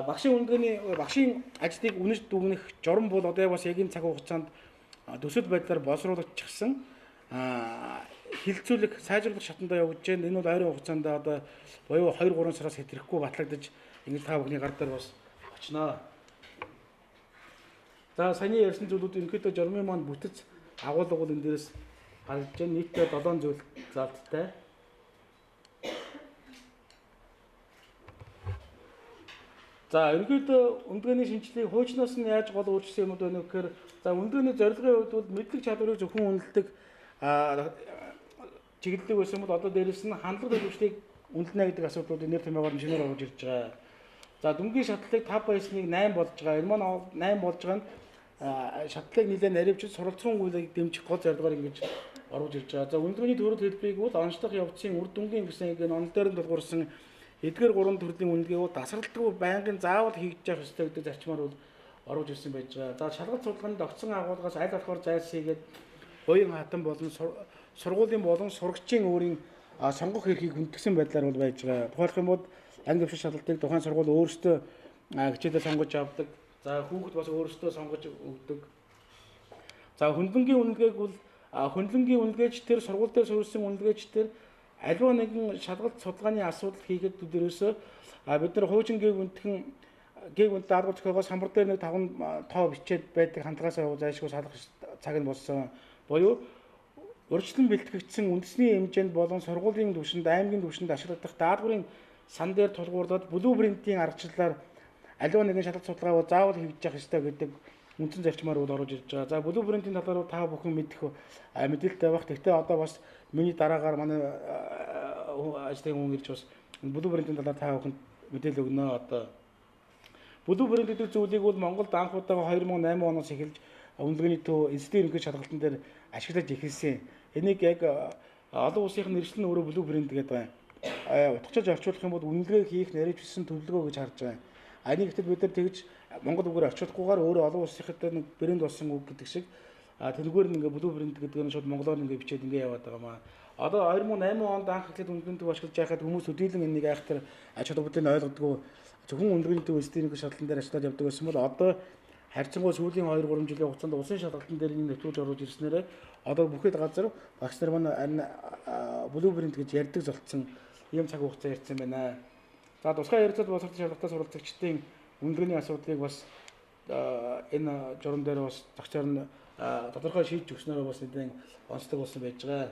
Speaker 1: Багшийн ажлыг үнэж дүгнэх журам бол одоо бас яг энэ цаг хугацаанд төсөл байдлаар боловсруулагдчихсан. хилцүүлэх, сайжруулах шатндаа явж байна. Энэ бол ойрын хугацаанд одоо буюу 2-3 сараас хэтрэхгүй батлагдаж ингэж та бүхний гар дээр бас очноо. За саяны ярьсан зүйлүүд ерөнхийдөө журмын маань бүтэц агуулга бол энэ дээрээс гарч байна. Нийтдээ 7 зүйл залттай. За ерөнхийдөө өндгөөний шинжилгээг хуучнаас нь яаж гол өөрчлөсөн юмуд байна вэ гэхээр за өндгөөний зорилгын хувьд бол мэдлэг чадварыг зөвхөн үнэлдэг чиглэлийг байсан бол одоо дээрэс нь хандлага төлөвчлийг үнэлнэ гэдэг асуудлуудыг нэр томьёогоор нь шинээр оруулж ирж байгаа. За дүнгийн шатлалыг 5 баясныг 8 болж байгаа. Энэ маань 8 болж байгаа нь шатлалыг нэлээд наривчилж суралцсан үйлийг дэмжих гол зорилгоор ингэж оруулж ирж байгаа. За өндгөөний төрөл хэлбэрийг бол онцлог явцын үр дүнгийн гэсэн ингэ онол дээр нь тулгуурсан эдгээр 3 төрлийн үнэлгээ бол тасралтгүй байнгын заавал хийж явах ёстой гэдэг зарчмаар бол оруулж ирсэн байж байгаа. За шалгалт судалгааны тогтсон агуулгаас аль болохоор зайлсхийгээд буян хатан болон сургуулийн болон сурагчийн өөрийн сонгох эрхийг хүндгсэн байдлаар бол байж байгаа. Тухайлх юм бол анги дэвшил шалгалтыг тухайн сургууль өөрсдөө хичээлээ сонгож авдаг. За хүүхэд бас өөрсдөө сонгож өгдөг. За хөндлөнгийн үнэлгээг бол хөндлөнгийн үнэлгээч тэр сургууль дээр суурьсан үнэлгээч тэр аливаа нэгэн шалгалт судалгааны асуудал хийгээд өдөрөөсөө бид нар хуучин гээг үнэт дарга зохиогоос хамбар дээр нэг 5 тоо бичээд байдаг хандлагаас зайлшгүй салах цаг нь болсон. Буюу урьдчилан бэлтгэгдсэн үндэсний хэмжээнд болон сургуулийн түвшинд, аймгийн түвшинд ашиглагдах даалгаврын сан дээр тулгуурлаад блюпринтийн аргачлалаар аливаа нэгэн шалгалт судалгаа заавал хийж явах ёстой гэдэг үндсэн зарчмаар бол оруулж ирж байгаа. За блюпринтийн талаар та бүхэн мэдэх мэдээлэлтэй байх. Гэхдээ одоо бас миний дараагаар манай ажлын хүн ирж бас блюпринтийн талаар та бүхэнд мэдээлэл өгнө. Одоо блюпринт гэдэг зүйлийг бол Монголд анх удаага 2008 оноос эхэлж үнэлгээний төв институтийн ерөнхий шалгалтын дээр ашиглаж эхэлсэн. Энийг яг олон улсын нэршлэн өөрөө блюпринт гэдэг байна. Утгачилж орчуулах юм бол үнэлгээ хийх наривчлсан төлөвлөгөө гэж харж байгаа. Энийг гэтэл бид нар тэгж монгол үгээр орчуулахгүйгээр өөрөө олон улсынхад нэг брэнд болсон үг гэдэг шиг тэрнгээр нь ингээ блюпринт гэдэг нь шууд монголоор ингээ бичээд ингээ яваад байгаа маа. Одоо 2008 онд анх эхлээд үнэлгээний төв ашиглаж байхад хүмүүс өдийлөн энийг айхтар ач холбогдлыг ойлгодгоо зөвхөн үнэлгээний төв институтийн шалгалтын дээр ажиллаад явдаг байсан бол одоо харьцангуй сүүлийн 2-3 жилийн хугацаанд улсын шалгалтын дээр энэ нэвтрүүлж оруулж ирснээр одоо бүхэл газар багш нар маань блюпринт гэж ярьдаг золцсон ийм цаг хугацаа ярьсан байна. За тусгай ярилцлага боловсролын шалгалтаас суралцагчдын үнэлгээний асуудлыг бас энэ журам дээр бас загчаар нь тодорхой шийдэж өгснөөр бас нэгэн онцлог болсон байж байгаа.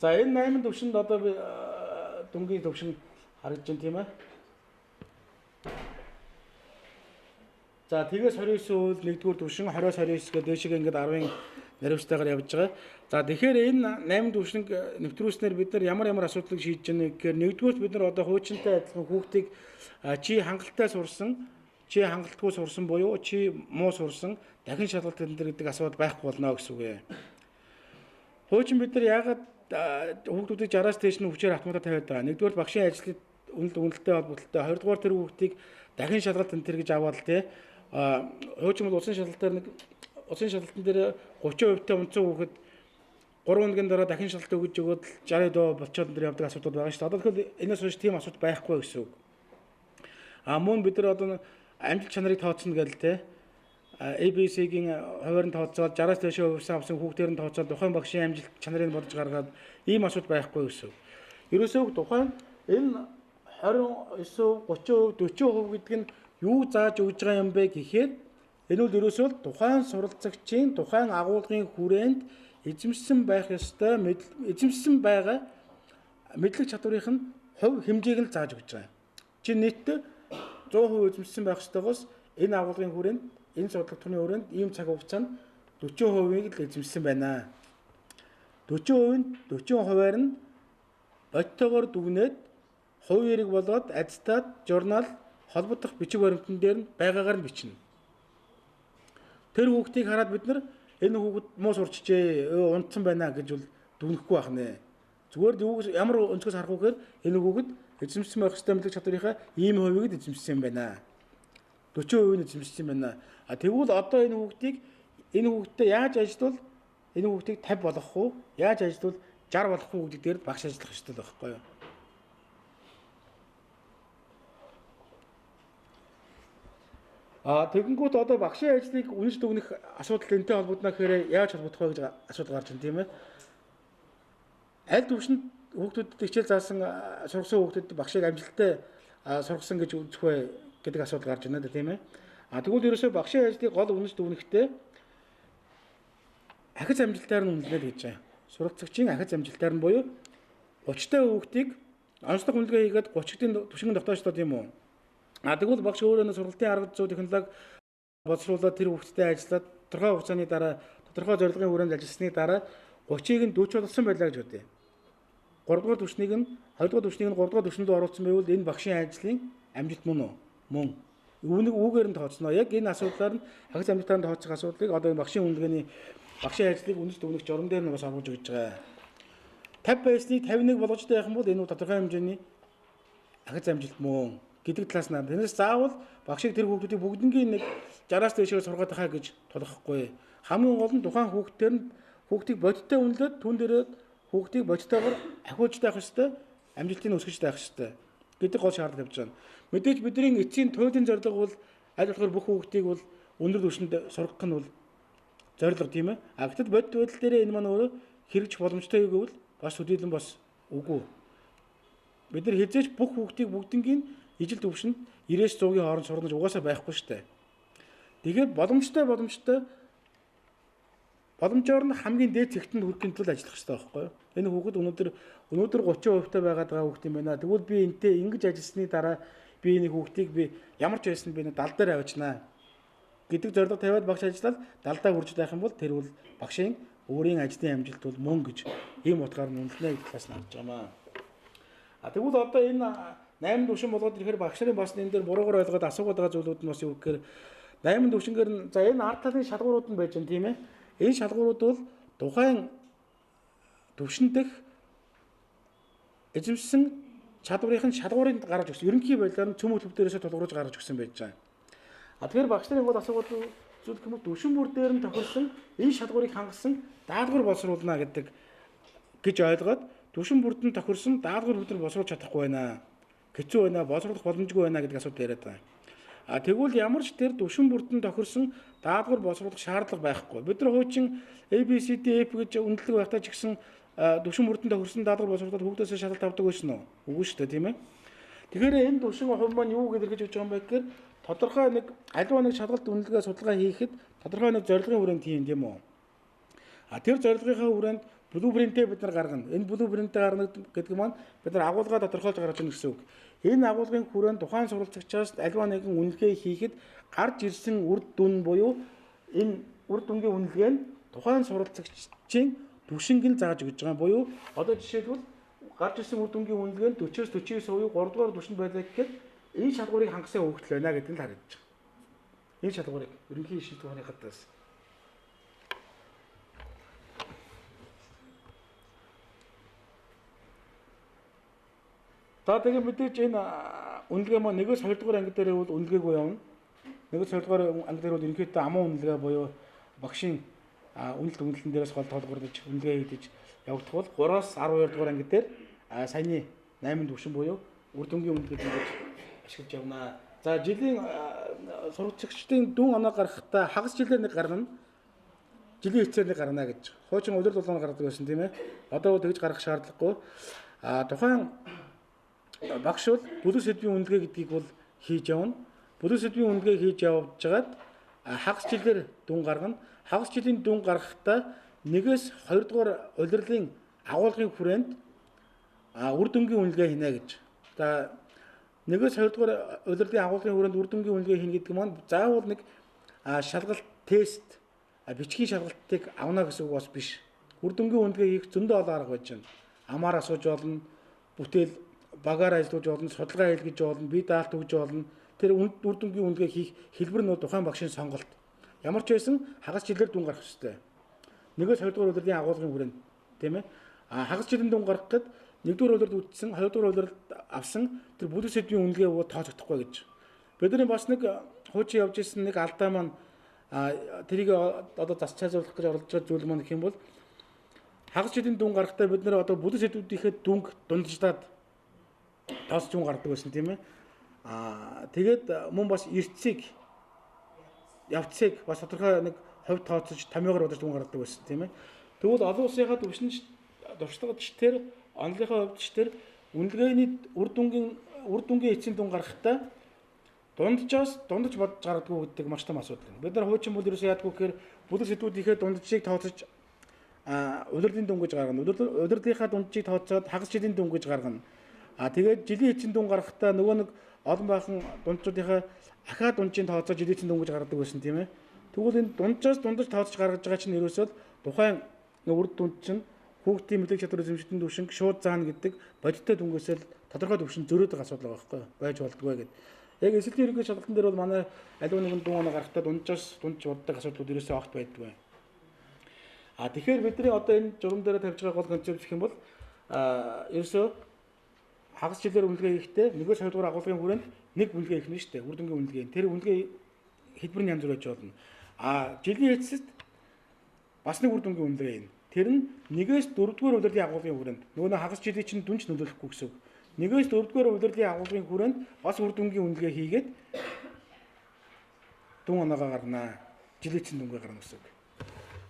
Speaker 1: За энэ 8 төвшөнд одоо дүнгийн төвшин харагдж байна тийм ээ. За тэгээс 29 үйл 1-р төвшин 20-29 гэдэг дэшиг ингээд 10-ын наривчтайгаар явж байгаа. За тэгэхээр энэ 8 төвшинг нэвтрүүлснээр бид нар ямар асуудлыг шийдэж байна гэхээр нэгдүгээрт бид нар одоо хуучинтай адилхан хүүхдийг чи хангалттай сурсан, чи хангалтгүй сурсан буюу чи муу сурсан дахин шалгалт тендер гэдэг асуудал байхгүй болно гэсэн үг юм. Хуучин бид нар яагаад хүүхдүүдийг 60-аас дээш нь хүчээр автоматар тавиад байгаа. Нэгдүгээр багшийн ажлын үнэлтэйтэй холбоотой, хоёрдугаар тэр хүүхдийг дахин шалгалт тендер гэж аваад те хуучин бол улсын шалгалтын дээр 30% унцсан хүүхэд 3 хоногийн дараа дахин шалгалт өгж өгөөд 60% болчиход энэ явдаг асуудал байгаа шүү дээ. Одоо тэгэхээр энэс хойш тийм асуудал байхгүй гэсэн үг. Мөн бид нар одоо амжилт чанарыг тооцно гэдэг те ABC-гийн хуваарь нь тооцоод 60-аас дээш хувьсан авсан хүүхдээр нь тооцоод тухайн багшийн амжилт чанарыг бодож гаргаад ийм асуудал байхгүй гэсэн үг. Ерөөсөө тухайн энэ 29%, 30%, 40% гэдэг нь юу зааж өгж байгаа юм бэ гэхээр энэ бол ерөөсөө тухайн суралцагчийн тухайн агуулгын хүрээнд эзэмшсэн байх ёстой эзэмшсэн байгаа мэдлэг чадварынх нь хувь хэмжээг нь зааж өгч байгаа. Чи нийтдээ 100% эзэмшсэн байх ёстойгоос энэ агуулгын хүрээнд энэ судалгын хүрээнд ийм цаг хугацаанд 40%-ийг л эзэмшсэн байна. 40%-нд 40%-аар нь бодтойгоор дүгнээд хувь эрэг болоод аттестат, журнал, холбогдох бичиг баримтан дээр нь байгаагаар нь бичнэ. Тэр хүүхдийг хараад бид нар энэ хүүхэд муу сурчжээ, унтсан байна гэж бол дүгнэхгүй байх нэ. Зүгээр ямар өнцгөөс харах вэ гэхээр энэ хүүхэд эзэмшсэн байх ёстой мэдлэг чадварынхаа ийм хувийг эзэмшсэн байна. 40% нь эзэмшсэн байна. Тэгвэл одоо энэ хүүхдтэй яаж ажиллавал энэ хүүхдийг 50 болгох уу? Яаж ажиллавал 60 болгох уу гэдэг дээр багш ажиллах ёстой байхгүй юу? Тэгэнгүүт одоо багшийн ажлыг үнэлж дүгнэх асуудал энтэй холбогдно гэхээр яаж холбогдох вэ гэж асуудал гарч байна тийм ээ. аль төвшөнд хүүхдүүдэд хичээл заасан сургасан хүүхдүүд багшийг амжилттай сургасан гэж үзэх вэ гэдэг асуудал гарч байна да тийм ээ. Тэгвэл ерөөсөө багшийн ажлыг гол үнэж дүгнэхдээ ахиц амжилтаар нь үнэлнэ гэж байна. Суралцагчийн ахиц амжилтаар нь буюу 30-та хүүхдийг онцлог үнэлгээ хийгээд 30-ийн түвшингийн тогтоочдод юм уу? Тэгвэл багш өөрөө сургалтын арга зүй технологи боловсруулаад тэр хүүхдтэй ажиллаад тодорхой хугацааны дараа тодорхой зорилгын хүрээнд ажилласны дараа 30-ыг нь 40 болгосон байлаа гэж бодъё. 3-р түвшнийг нь 2-р түвшнийг нь 3-р түвшинд оруулсан байвал энэ багшийн ажлын амжилт мөн үү? Мөн. Үүгээр нь тооцноо. Яг энэ асуудлаар нь хагас амжилтаар нь тооцох асуудлыг одоо багшийн үнэлгээний багшийн ажлыг үнэж дүгнэх журам дээр нь бас оруулж өгч байгаа. 50 байсныг 51 болгож байх юм бол энэ тодорхой хэмжээний хагас амжилт мөн гэдэг талаас нь. Тэрнээс заавал багшийг тэр хүүхдүүдийг бүгднгийн нэг 60-аас дээшээр сургаад байхаа гэж толгохгүй. Хамгийн гол нь тухайн хүүхдээр нь хүүхдийг бодиттой үнэлээд түн дээрээ хүүхдийг бодиттойгоор ахиулж таах ёстой, амжилтыг өсгөж таах ёстой гэдэг гол шаардлага тавьж байна. Мэдээж бидний эцсийн туйлын зорилго бол аль болохоор бүх хүүхдийг бол өндөр түвшинд сургах нь бол зорилго тийм ээ. Гэтэл бодит байдал дээр энэ маань өөрөө хэрэгжих боломжтой гэвэл бас төдийлөн бас үгүй. Бид нар хязгаарч бүх хүүхдийг бүгднгийн ижил түвшинд 90-100-ийн хооронд сургаж угаасаа байхгүй шүү дээ. Тэгэхээр боломжоор нь хамгийн дээд зэгтэнд хүрэхин тулд ажиллах хэрэгтэй байхгүй юу? Энэ хүүхэд өнөөдөр 30% таа байгаад байгаа хүүхд юм байна. Тэгвэл би энтэй ингэж ажилласны дараа би энэ хүүхдийг би ямар ч байсан би 70 дээр авчнаа гэдэг зорилго тавиад багш ажиллаад 70-даа хүрч байх юм бол тэр бол багшийн өөрийн ажлын амжилт бол мөн гэж ийм утгаар нь үнэлнэ гэж бас харж байгаамаа. Тэгвэл одоо энэ 8 түвшин болгоод ирэхээр багш нарын бас энэ дээр буруугаар ойлгоод асуугаад байгаа зүйлүүд нь бас юу гэхээр 8 түвшингээр нь за энэ ард талын шалгуурууд нь байж байна тийм ээ. Энэ шалгуурууд бол тухайн түвшин дэх эзэмшсэн чадварын шалгуурыг гаргаж өгсөн. Ерөнхий байдлаар нь цөм хөтөлбөрөөсөө тулгуурлаж гаргаж өгсөн байж байгаа. Тэгэхээр багш нарын бол асуугаад зүйл юм түвшин бүр дээр нь тохирсон энэ шалгуурыг хангасан даалгавар боловсруулна гэдэг гэж ойлгоод түвшин бүрд нь тохирсон даалгавар бид нар боловсруулж чадахгүй байна. Хэцүү байна, боловсруулах боломжгүй байна гэдэг асуудал яриад байна. Тэгвэл ямар ч тэр түвшин бүрд нь тохирсон даалгавар боловсруулах шаардлага байхгүй. Бид нар хуучин ABCD F гэж үнэлэг байхдаа ч гэсэн түвшин бүрд нь тохирсон даалгавар боловсруулахад хүүхдөөсөө шалгалт авдаг байсан уу? Үгүй шүү дээ, тийм ээ. Тэгэхээр энэ түвшин хувь маань юу гэж хэлж байгаа юм бэ гэхээр тодорхой нэг аливаа нэг шалгалт үнэлгээ судалгаа хийхэд тодорхой нэг зорилгын хүрээнд тийм үү? Тэр зорилгынхаа хүрээнд блупринтээ бид нар гаргана. Энэ блупринтээ гаргана гэдэг маань бид нар агуулга тодорхойлж гаргаж ирнэ гэсэн үг. Энэ агуулгын хүрээнд тухайн суралцагчаас аливаа нэгэн үнэлгээ хийхэд гарч ирсэн үр дүн буюу энэ үр дүнгийн үнэлгээ нь тухайн суралцагчийн түвшинг нь зааж өгч байгаа буюу одоо жишээлбэл гарч ирсэн үр дүнгийн үнэлгээ нь 40-с 49% 3 дугаар түвшинд байлаа гэхэд энэ шалгуурыг хангасан хөвгөл байна гэдэг нь харагдаж байгаа. Энэ шалгуурыг ерөнхий шийдвэрийн хатаас. За тэгээд мэдээж энэ үнэлгээ маань 1-с 2 дугаар анги дээр бол үнэлгээгүй явна. 1-с 2 дугаар анги дээр бол ерөнхийдөө амун үнэлгээ буюу багшийн үнэлт үнэлтэн дээрээс гол толгуурлаж үнэлгээ хийдэж явагдах бол 3-аас 12 дугаар анги дээр саяны 8 түвшин буюу үр дүнгийн үнэлгээ хийж ашиглаж явна. За жилийн сурвалжлагчдын дүн оноо гаргахтаа хагас жилээр нэг гаргана. Жилийн эцээр нэг гарна гэж. Хуучин удирдал болгоно гаргадаг байсан тийм ээ. Одоо тэгж гаргах шаардлагагүй. Тухайн багш бол бүлэг сэдвийн үнэлгээ гэдгийг бол хийж явна. Бүлэг сэдвийн үнэлгээ хийж явж байгаад хагас жилээр дүн гаргана. Хагас жилийн дүн гаргахтаа 1-с 2 дугаар улирлын агуулгын хүрээнд үр дүнгийн үнэлгээ хийнэ гэж. За 1-с 2 дугаар улирлын агуулгын хүрээнд үр дүнгийн үнэлгээ хийнэ гэдэг маань заавал нэг шалгалт тест бичгийн шалгалтыг авна гэсэн үг бас биш. Үр дүнгийн үнэлгээ хийх зөндөө олон арга байж байна. Амаар асууж болно, бүтээл багаар ажиллаж болно, судалгаа хийлгэж болно, бие даалт өгж болно. Тэр үр дүнгийн үнэлгээ хийх хэлбэр нь тухайн багшийн сонголт. Ямар ч байсан хагас жилээр дүн гарах хэрэгтэй. 1-с 2 дугаар улирлын агуулгын хүрээнд тийм ээ. Хагас жилийн дүн гарах гэхэд 1-р улиралд үтсэн, 2-р улиралд авсан тэр бүлэг сэдвийн үнэлгээ тооцогдохгүй гэж. Бидний бас нэг хуучин явж ирсэн нэг алдаа маань тэрийг одоо засчаазуулах гэж оролдож байгаа зүйл маань гэх юм бол хагас жилийн дүн гарахтаа бид нэр одоо бүлэг сэдвүүдийнхээ дүнг дундаждаад тооцож хүн гардаг байсан тийм ээ. Тэгээд мөн бас эртцийг явцыг бас тодорхой нэг хувь тооцож томьёогоор удаж хүн гардаг байсан тийм ээ. Тэгвэл олон улсынхаа туршлагч тэр онлынхаа хувьд ч тэр үнэлгээний үр дүнгийн эцсийн дүн гаргахдаа дундаж бодож гаргадгүй гэдэг маш том асуудал. Бид нар хуучин бол ерөөсөө яадгүй гэхээр бүлэг сэдвүүдийнхээ дунджийг тооцож удирдлын дүн гэж гаргана. Удирдлынхаа дунджийг тооцоод хагас жилийн дүн гэж гаргана. Тэгээд жилийн эцсийн дүн гаргахдаа нөгөө нэг олон баахан дунджуудынхаа ахаа дунджийн тооцоо жилийн эцсийн дүн гэж гаргадаг байсан тийм ээ. Тэгвэл энэ дундаж тооцож гаргаж байгаа чинь ерөөсөө тухайн үр дүнд чинь хүүхдийн мэдлэг чадвар эзэмшилтийн түвшинг шууд заана гэдэг бодиттой дүнгээс л тодорхой түвшин зөрөөд байгаа асуудал байгаа байхгүй байж болдгоо гэдэг. Яг эсэлтийн ерөнхий шалгалтын дээр бол манай аливаа нэгэн дүн оноо гарахтаа дундж боддог асуудлууд ерөөсөө огт байдгүй. Тэгэхээр бидний одоо энэ журам дээр тавьж байгаа гол концепт гэх юм бол ерөөсөө хагас жилээр үнэлгээ хийхдээ нэгээс хоёрдугаар агуулгын хүрээнд нэг үнэлгээ хийх нь шүү дээ. Үр дүнгийн үнэлгээ. Тэр үнэлгээ хэлбэр нь янз бүр байж болно. Жилийн эцэст бас нэг үр дүнгийн үнэлгээ юм. Тэр нь нэгээс дөрөвдүгээр удирдлын агуулгын хүрээнд нөгөө хагас жилийн чинь дүнч нөлөөлөхгүй гэсэн үг. Нэгээс дөрөвдүгээр удирдлын агуулгын хүрээнд бас үр дүнгийн үнэлгээ хийгээд дүн оноогоо гаргана. Жилийн чинь дүнгээ гаргана гэсэн үг.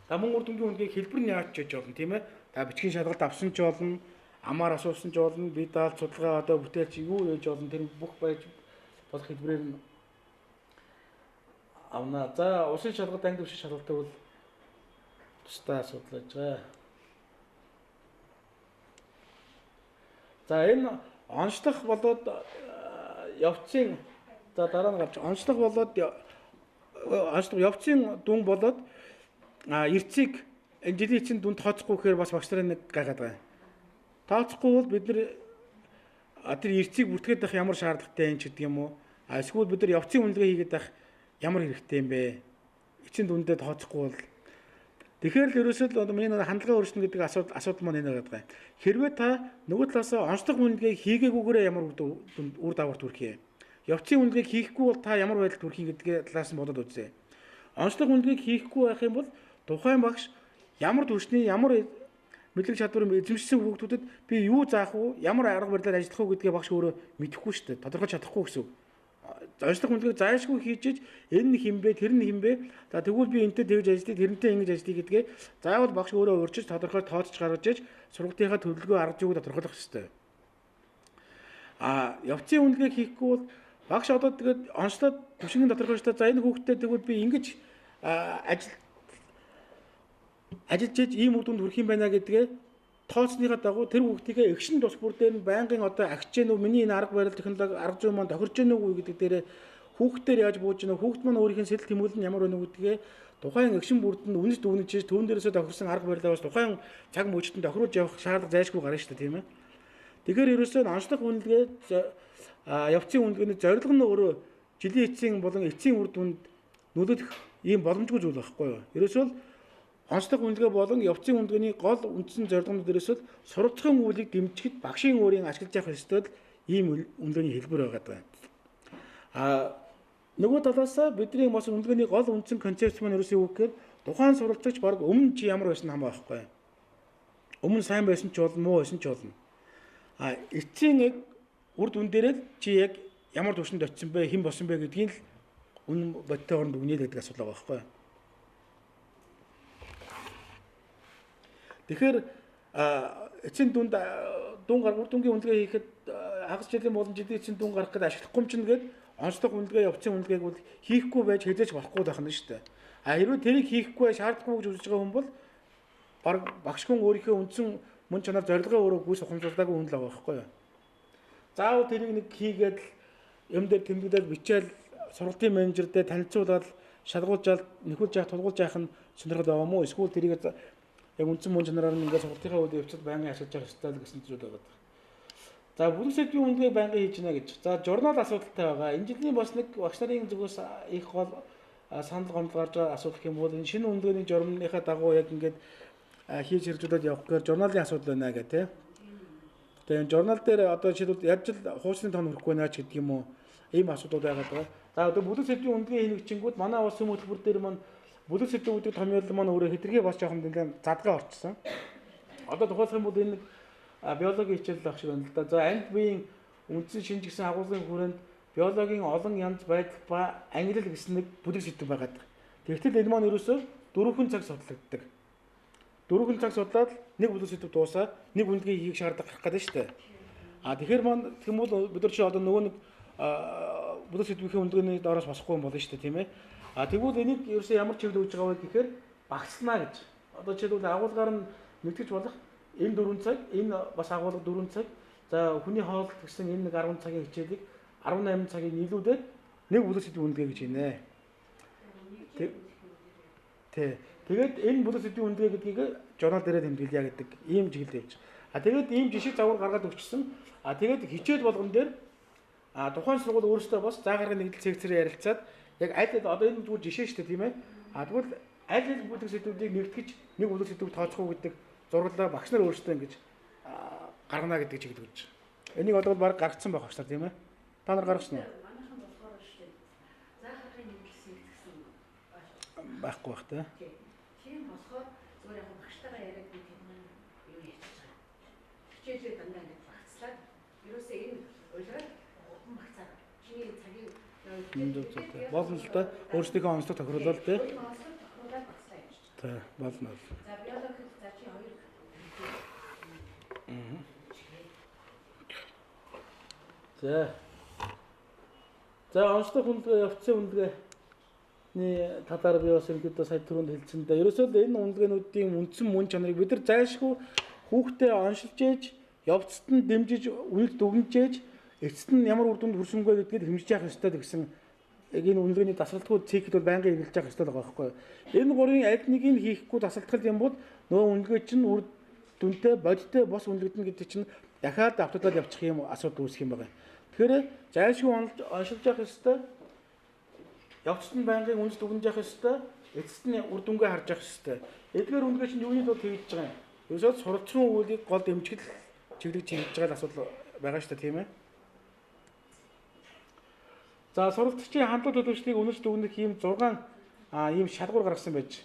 Speaker 1: Мөн үр дүнгийн үнэлгээг хэлбэр нь яаж ч болно тийм ээ. Бичгийн шалгалт авсан ч болно, амаар асуусан ч болно, бие даалт судалгаа одоо бүтээлч юу яаж болно тэр бүх байж болох хэлбэрээр нь авна. За усын шалгалт анги төвшин шалгалтыг бол тусдаа асуудал байж байгаа. За энэ онцлог болоод явцын дараа нь гарч онцлог болоод явцын дүн болоод эрцийг энэ жилийн эцсийн дүнд тооцохгүй гэхээр бас багш нарын нэг гайхаад байгаа. Тооцохгүй бол бид нар тэр эрцийг бүртгээд байх ямар шаардлагатай юм ч гэдэг юм уу? Эсвэл бид нар явцын үнэлгээ хийгээд байх ямар хэрэгтэй юм бэ? Эцсийн дүндээ тооцохгүй бол тэгэхээр л ерөөсөө л миний хандлагын өөрчлөлт гэдэг асуудал маань энэ байгаа. Хэрвээ та нөгөө талаасаа онцлог үнэлгээ хийгээгүйгээр ямар үр дагавар төрөх юм? Явцын үнэлгээг хийхгүй бол та ямар байдалд хүрэх юм гэдгээ талаас нь бодоод үзье. Онцлог үнэлгээг хийхгүй байх юм бол тухайн багш ямар түвшний ямар мэдлэг чадвар эзэмшсэн хүүхдүүдэд би юу заах вэ? Ямар арга барилаар ажиллах вэ гэдгээ багш өөрөө мэдэхгүй шүү дээ. Тодорхойлж чадахгүй гэсэн үг. Онцлог үнэлгээг зайлшгүй хийжээж энэ нь хинбэ, тэр нь хинбэ. За тэгвэл би энтэй тэгж ажиллая, тэрнтэй ингэж ажиллая гэдгээ заавал багш өөрөө урьдчилж тодорхой тооцож гаргаж иж сургалтынхаа төлөвлөгөө арга зүйг тодорхойлох хэрэгтэй. Явцын үнэлгээг хийхгүй бол багш одоо тэгээд онцлог түвшингийн тодорхойлолтоо за энэ хүүхдэд тэгвэл би ингэж ажиллаж ийм үр дүнд хүрэх юм байна гэдгээ тооцсныхаа дагуу тэр хүүхдийнхээ эгшин тус бүр дээр нь байнгын одоо агч гэнэ үү миний энэ арга барил технологи арга зүй маань тохирж гэнэ үү гэдэг дээр хүүхдээр яаж бууж гэнэ хүүхд маань өөрийнх нь сэтэл тэмүүлэл нь ямар байна уу гэдгээ тухайн эгшин бүрдэнд үнэс дүүнэж түүн дээрээсээ тохирсон арга барилаа бас тухайн цаг мөчтөнд тохируулж явах шаардлага зайлшгүй гарна шүү дээ тийм ээ. Тэгэхээр ерөөсөө онцлог үнэлгээ явцын үнэлгээний зорилго нь өөрөө жилийн эцсийн болон эцсийн үр дүнд нөлөөлөх ийм боломжгүй зүйл байхгүй юу. Ерөөсөө онцлог үнэлгээ болон явцын үнэлгээний гол үндсэн зорилгонууд ерөөсөө сурвалжын үйлийг дэмжихэд багшийн өөрийн ашиглаж явах ёстой л ийм үнэлгээний хэлбэр байгаа даа. Нөгөө талаасаа бидний бас үнэлгээний гол үндсэн концепц маань ерөөсөө юу гэхээр тухайн сурвалжлагч баг өмнө чи ямар байсан хамаа байхгүй. Өмнө сайн байсан ч болно, муу байсан ч болно. Эцсийн яг үр дүн дээр л чи яг ямар түвшинд очисон бэ, хэн болсон бэ гэдгийг л үнэн бодтой оронд өгнө гэдэг асуудал байгаа байхгүй. Тэгэхээр эцсийн дүнд үр дүнгийн үнэлгээ хийхэд хагас жилийн болон жилийн эцсийн дүн гарах гэдэг ашиглахгүй юм чинь гээд онцлог үнэлгээ явцын үнэлгээг бол хийхгүй байж хэзээ ч болохгүй байх нь шүү дээ. Хэрвээ тэрийг хийхгүй шаардлагагүй гэж үзэж байгаа хүн бол багш хүн өөрийнхөө үндсэн мөн чанар зорилгоо өөрөө гүйс ухамсарлаагүй хүн л байгаа байхгүй юу. Заавал тэрийг нэг хийгээд юм дээр тэмдэглэл бичээл сургалтын менежердээ танилцуулаад шалгуулжаад нэхүүлж яах тулгуулж яах нь сонирхол байгаа мó эсвэл тэрийг яг үндсэн мөн чанараар нь ингээд сургалтынхаа үед явцад байнгын ашиглаж явах хэрэгтэй л гэсэн зүйл байгаа. За бүлэг сэдвийн үнэлгээ байнгын хийж гинэ гэж. За журнал асуудалтай байгаа. Энэ жилийн бас нэг багш нарын зүгээс их гол санал гомдол гарч байгаа асуудал юм бол энэ шинэ үнэлгээний журмынхаа дагуу яг ингээд хийж хэрэгжүүлээд явах гэхээр журналын асуудал байна гэх тээ. Тэгээ энэ журнал дээр одоо жишээлбэл яаж л хуучны тоон хүрэхгүй наач гэдэг юм уу? Ийм асуудал байгаад байгаа. За одоо бүлэг сэдвийн үнэлгээ хийх чингүүд манай улсын хөтөлбөр дээр маань бүлэг сэдвүүдийн томьёол маань өөрөө хэтэрхий бас жоохон нэлээд задгаа орчсон. Одоо тухайлах юм бол энэ биологийн хичээл ах шиг байна л да. За амьд биеийн үндсэн шинжигсэн агуулгын хүрээнд биологийн олон янз байдал ба ангилал гэсэн нэг бүлэг сэдв байгаад байна. Тэгвэл энэ маань ерөөсөө 4 цаг судлагддаг. 4 цаг судлаад нэг бүлэг сэдв дуусаа нэг үнэлгээ хийх шаардлага гарах гэдэг шүү дээ. Тэгэхээр маань тэгмэл бид нар чи одоо нөгөө нэг бүлэг сэдвийн үнэлгээний доороос босохгүй юм болно шүү дээ, тийм ээ. Тэгвэл энийг ерөөсөө ямар чиглэл үүж байгаа вэ гэхээр багаснаа гэж. Одоо жишээлбэл агуулгаар нь нэгтгэж болох энэ 4 цаг, энэ бас агуулга 4 цаг. За хүний хоолт гэсэн энэ нэг 10 цагийн хичээлийг 18 цагийг нийлүүлээд нэг бүлэг сэдвийн үнэлгээ гэж хийнэ. Тэгээд энэ бүлэг сэдвийн үнэлгээ гэдгийг журнал дээрээ тэмдэглэе гэдэг ийм чиглэл явж. Тэгээд ийм жишээ загвар гаргаад өгчсөн. Тэгээд хичээл болгон дээр тухайн сургууль өөрөөсөө бас заагаргын нэгдэл секцээр ярилцаад яг аль одоо энэ зүгээр жишээ шүү дээ, тийм ээ. Тэгвэл аль бүлэг сэдвүүдийг нэгтгэж нэг бүлэг сэдвийг тооцох уу гэдэг зураглалаа багш нар өөрөөсөө ингэж гаргана гэдэг чиглэл өгч. Энийг одоо баг гаргацсан байх багш нар, тийм ээ. Та нар гаргасан уу?
Speaker 2: Манайхан болохоор шүү дээ. Заагаргын нэгдэл секц гэсэн
Speaker 1: байхгүй бах та.
Speaker 2: Тийм болохоор зүгээр яг багштайгаа яриад би тийм юу ярьж байгаа. Хичээлээ дандаа ингэ багцлаад ерөөсөө энэ уйлгаад гутан багцаа. Чиний цагийг
Speaker 1: болно л да. Өөрсдийнхөө онцлог тохируулаад тий.
Speaker 2: Тохируулаад багцлаа явж байгаа.
Speaker 1: Тий, болно.
Speaker 2: За биологи за чи хоёр.
Speaker 1: За онцлог үнэлгээ явцсан үнэлгээний талаар би бас ерөнхийдөө сая түрүүнд хэлсэн дээ. Ерөөсөө л энэ үнэлгээнүүдийн үндсэн мөн чанарыг бид нар зайлшгүй хүүхдээ оншилж ээж, явцад нь дэмжиж, үнэлж дүгнэж ээж, эцэст нь ямар үр дүнд хүрсэнгүй гэдгийг хэмжиж явах ёстой гэсэн яг энэ үнэлгээний дасгалтгүй цикл бол байнгын хэрэгжилж явах ёстой байгаа байхгүй юу. Энэ гурвын аль нэгийг хийхгүй дасгалтгал юм бол нөгөө үнэлгээ чинь үр дүнтэй, бодиттой бос үнэлэгдэнэ гэдэг чинь дахиад автодол явчих юм асуудал үүсэх юм байна. Тэгэхээр зайлшгүй оншилж явах ёстой. Явцад нь байнгын үнэлж дүгнэж явах ёстой. Эцэст нь үр дүнгээ харж явах ёстой. Эдгээр үнэлгээ чинь юуны тулд хийж байгаа юм? Ерөөсөө суралцсан үйлийг гол дэмжигдэл чиглэж хийж байгаа асуудал байгаа шүү дээ, тийм ээ. За суралцагчийн хандлага төлөвшлийг үнэлж дүгнэх ийм 6 ийм шалгуур гаргасан байж.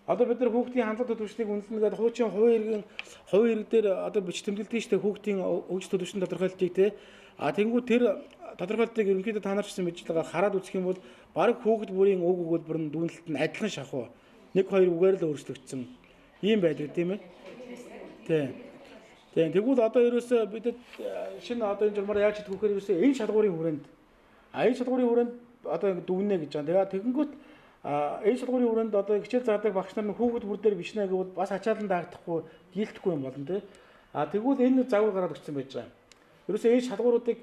Speaker 1: Одоо бид нар хүүхдийн хандлага төлөвшлийг үнэлнэ гэдэг хуучин хувийн иргэн дээр одоо бич тэмдэглэдэг шүү дээ, хүүхдийн өгч төлөвшлийн тодорхойлтыг тий. Тэнгүү тэр тодорхойлтыг ерөнхийдөө та нар ч гэсэн мэдж байгаа хараад үзэх юм бол баг хүүхд бүрийн үг өгүүлбэр нь дүгнэлт нь адилхан шахуу 1-2 үгээр л өөрчлөгдсөн ийм байдаг тийм ээ. Тийм. Тэгвэл одоо ерөөсөө бид шинэ одоо энэ журмаар яаж хийх вэхээр ерөөсөө энэ шалгуурын хүрээнд энэ шалгуурын хүрээнд одоо дүгнэнэ гэж байгаа. Тэгэнгүүт энэ шалгуурын хүрээнд одоо хичээл заадаг багш нар нь хүүхд бүр дээр бичнэ гэвэл бас ачаалан даагдахгүй дийлдэхгүй юм болно тий. Тэгвэл энэ загвар гараад өгсөн байж байгаа. Ерөөсөө энэ шалгууруудыг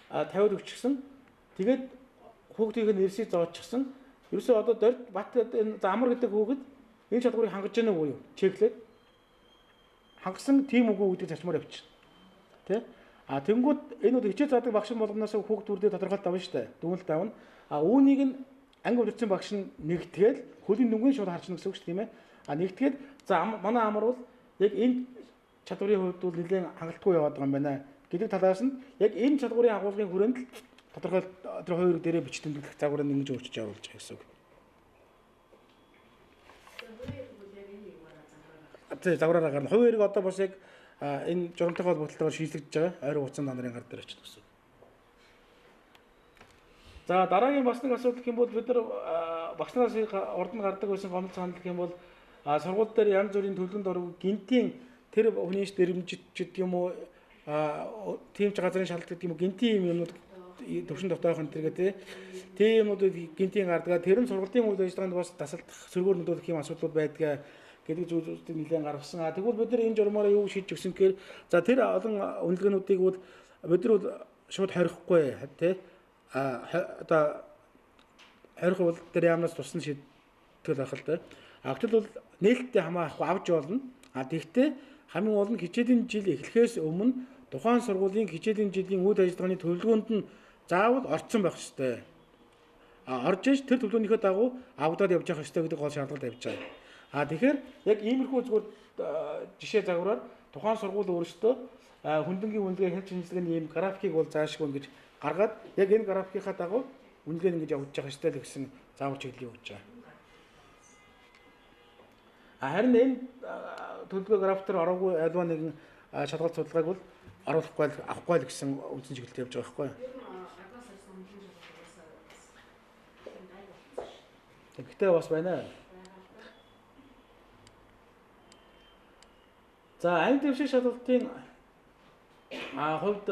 Speaker 1: тавиад өгчихсөн. Тэгээд хүүхдийн нэрсийг зоочсон. Ерөөсөө одоо Дорд Бат энэ Амар гэдэг хүүхэд энэ шалгуурыг хангаж яана уу юу? Чеклээд хангасан тийм үгүй гэдэг зарчмаар явчих. Тэ? Тэнгүүд энэ хичээл заадаг багш болгоноос хүүхд бүрдээ тодорхойлт авна шүү дээ. Дүгнэлт авна. Үүнийг нь анги удирдсан багш нь нэгтгээл хөлийн дүнгийн шууд харчна гэсэн үг шүү дээ, тийм ээ. Нэгтгээд за манай Амар бол яг энэ чадварын хувьд бол нэлээд хангалтгүй яваад байгаа юм байна гэдэг талаас нь яг энэ чадварын агуулгын хүрээнд л тодорхойлт тэр хоёр дээрээ бич тэмдэглэх загварыг ингэж өөрчилж оруулж байгаа гэсэн үг. Тэгээ загвараараа гарна. Хувийн хэрэг одоо бас яг энэ журамтай холбогдлолтойгоор шийдлэгдэж байгаа. Ойрын хугацаанд нарын гар дээр очиж гэсэн. За дараагийн бас нэг асуудал гэх юм бол бид нар багш нараас урд нь гардаг байсан гомдол санал гэх юм бол сургууль дээр янз бүрийн төлөвлөнд орох гинтийн тэр хүний дэрэмжид гэдэг юм уу тийм ч газрын шалгалт гэдэг юм уу гинтийн юмнууд төвшин дотоохын тэргээ тийм юмнуудыг гинтийн гардаг. Тэр нь сургуулийн үйл ажиллагаанд бас тасалдах сөргөөр нөлөөлөх юм асуудлууд байдаг гэдэг зүйлүүдийг нэлээд гаргасан. Тэгвэл бид нар энэ журмаараа юу шийдэж өгсөн гэхээр за тэр олон үнэлгээнүүдийг бол бид нар бол шууд хорихгүй тий одоо хорих бол тэр яамнаас тусна шийдэл байх л да. Гэтэл бол нээлттэй хамаахгүй авч болно. Тэгвэл хамгийн гол нь хичээлийн жил эхлэхээс өмнө тухайн сургуулийн хичээлийн жилийн үйл ажиллагааны төлөвлөгөөнд нь заавал орцсон байх ёстой. Орж иж тэр төлөвлөгөөнийхөө дагуу авдаад явж явах ёстой гэдэг гол шаардлага тавьж байгаа. Тэгэхээр яг иймэрхүү зүгээр жишээ загвараар тухайн сургууль өөрөөсөө хүндэнгийн үнэлгээ хэлж шинжилгээний ийм графикийг бол заашгүй ингэж гаргаад яг энэ графикийнхаа дагуу үнэлгээ ингэж явуулж явах ёстой гэсэн заавар чиглэлийг өгч байгаа. Харин энэ төлөвлөгөө график дээр ороогүй альва нэгэн шалгалт судалгааг бол оруулахгүй авахгүй л гэсэн үндсэн чиглэлд явж байгаа байхгүй юу? Тэгтээ бас байна. За анги дэвшиг шалгалтын хувьд